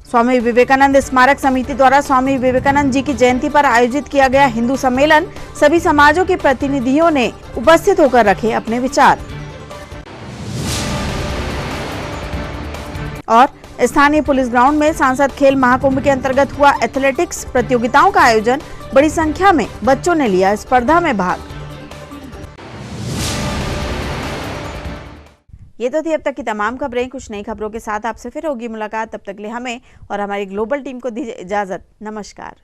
स्वामी विवेकानंद स्मारक समिति द्वारा स्वामी विवेकानंद जी की जयंती पर आयोजित किया गया हिंदू सम्मेलन। सभी समाजों के प्रतिनिधियों ने उपस्थित होकर रखे अपने विचार। और स्थानीय पुलिस ग्राउंड में सांसद खेल महाकुंभ के अंतर्गत हुआ एथलेटिक्स प्रतियोगिताओं का आयोजन। बड़ी संख्या में बच्चों ने लिया स्पर्धा में भाग। ये तो थी अब तक की तमाम खबरें। कुछ नई खबरों के साथ आपसे फिर होगी मुलाकात। तब तक के लिए हमें और हमारी ग्लोबल टीम को दीजिए इजाजत। नमस्कार।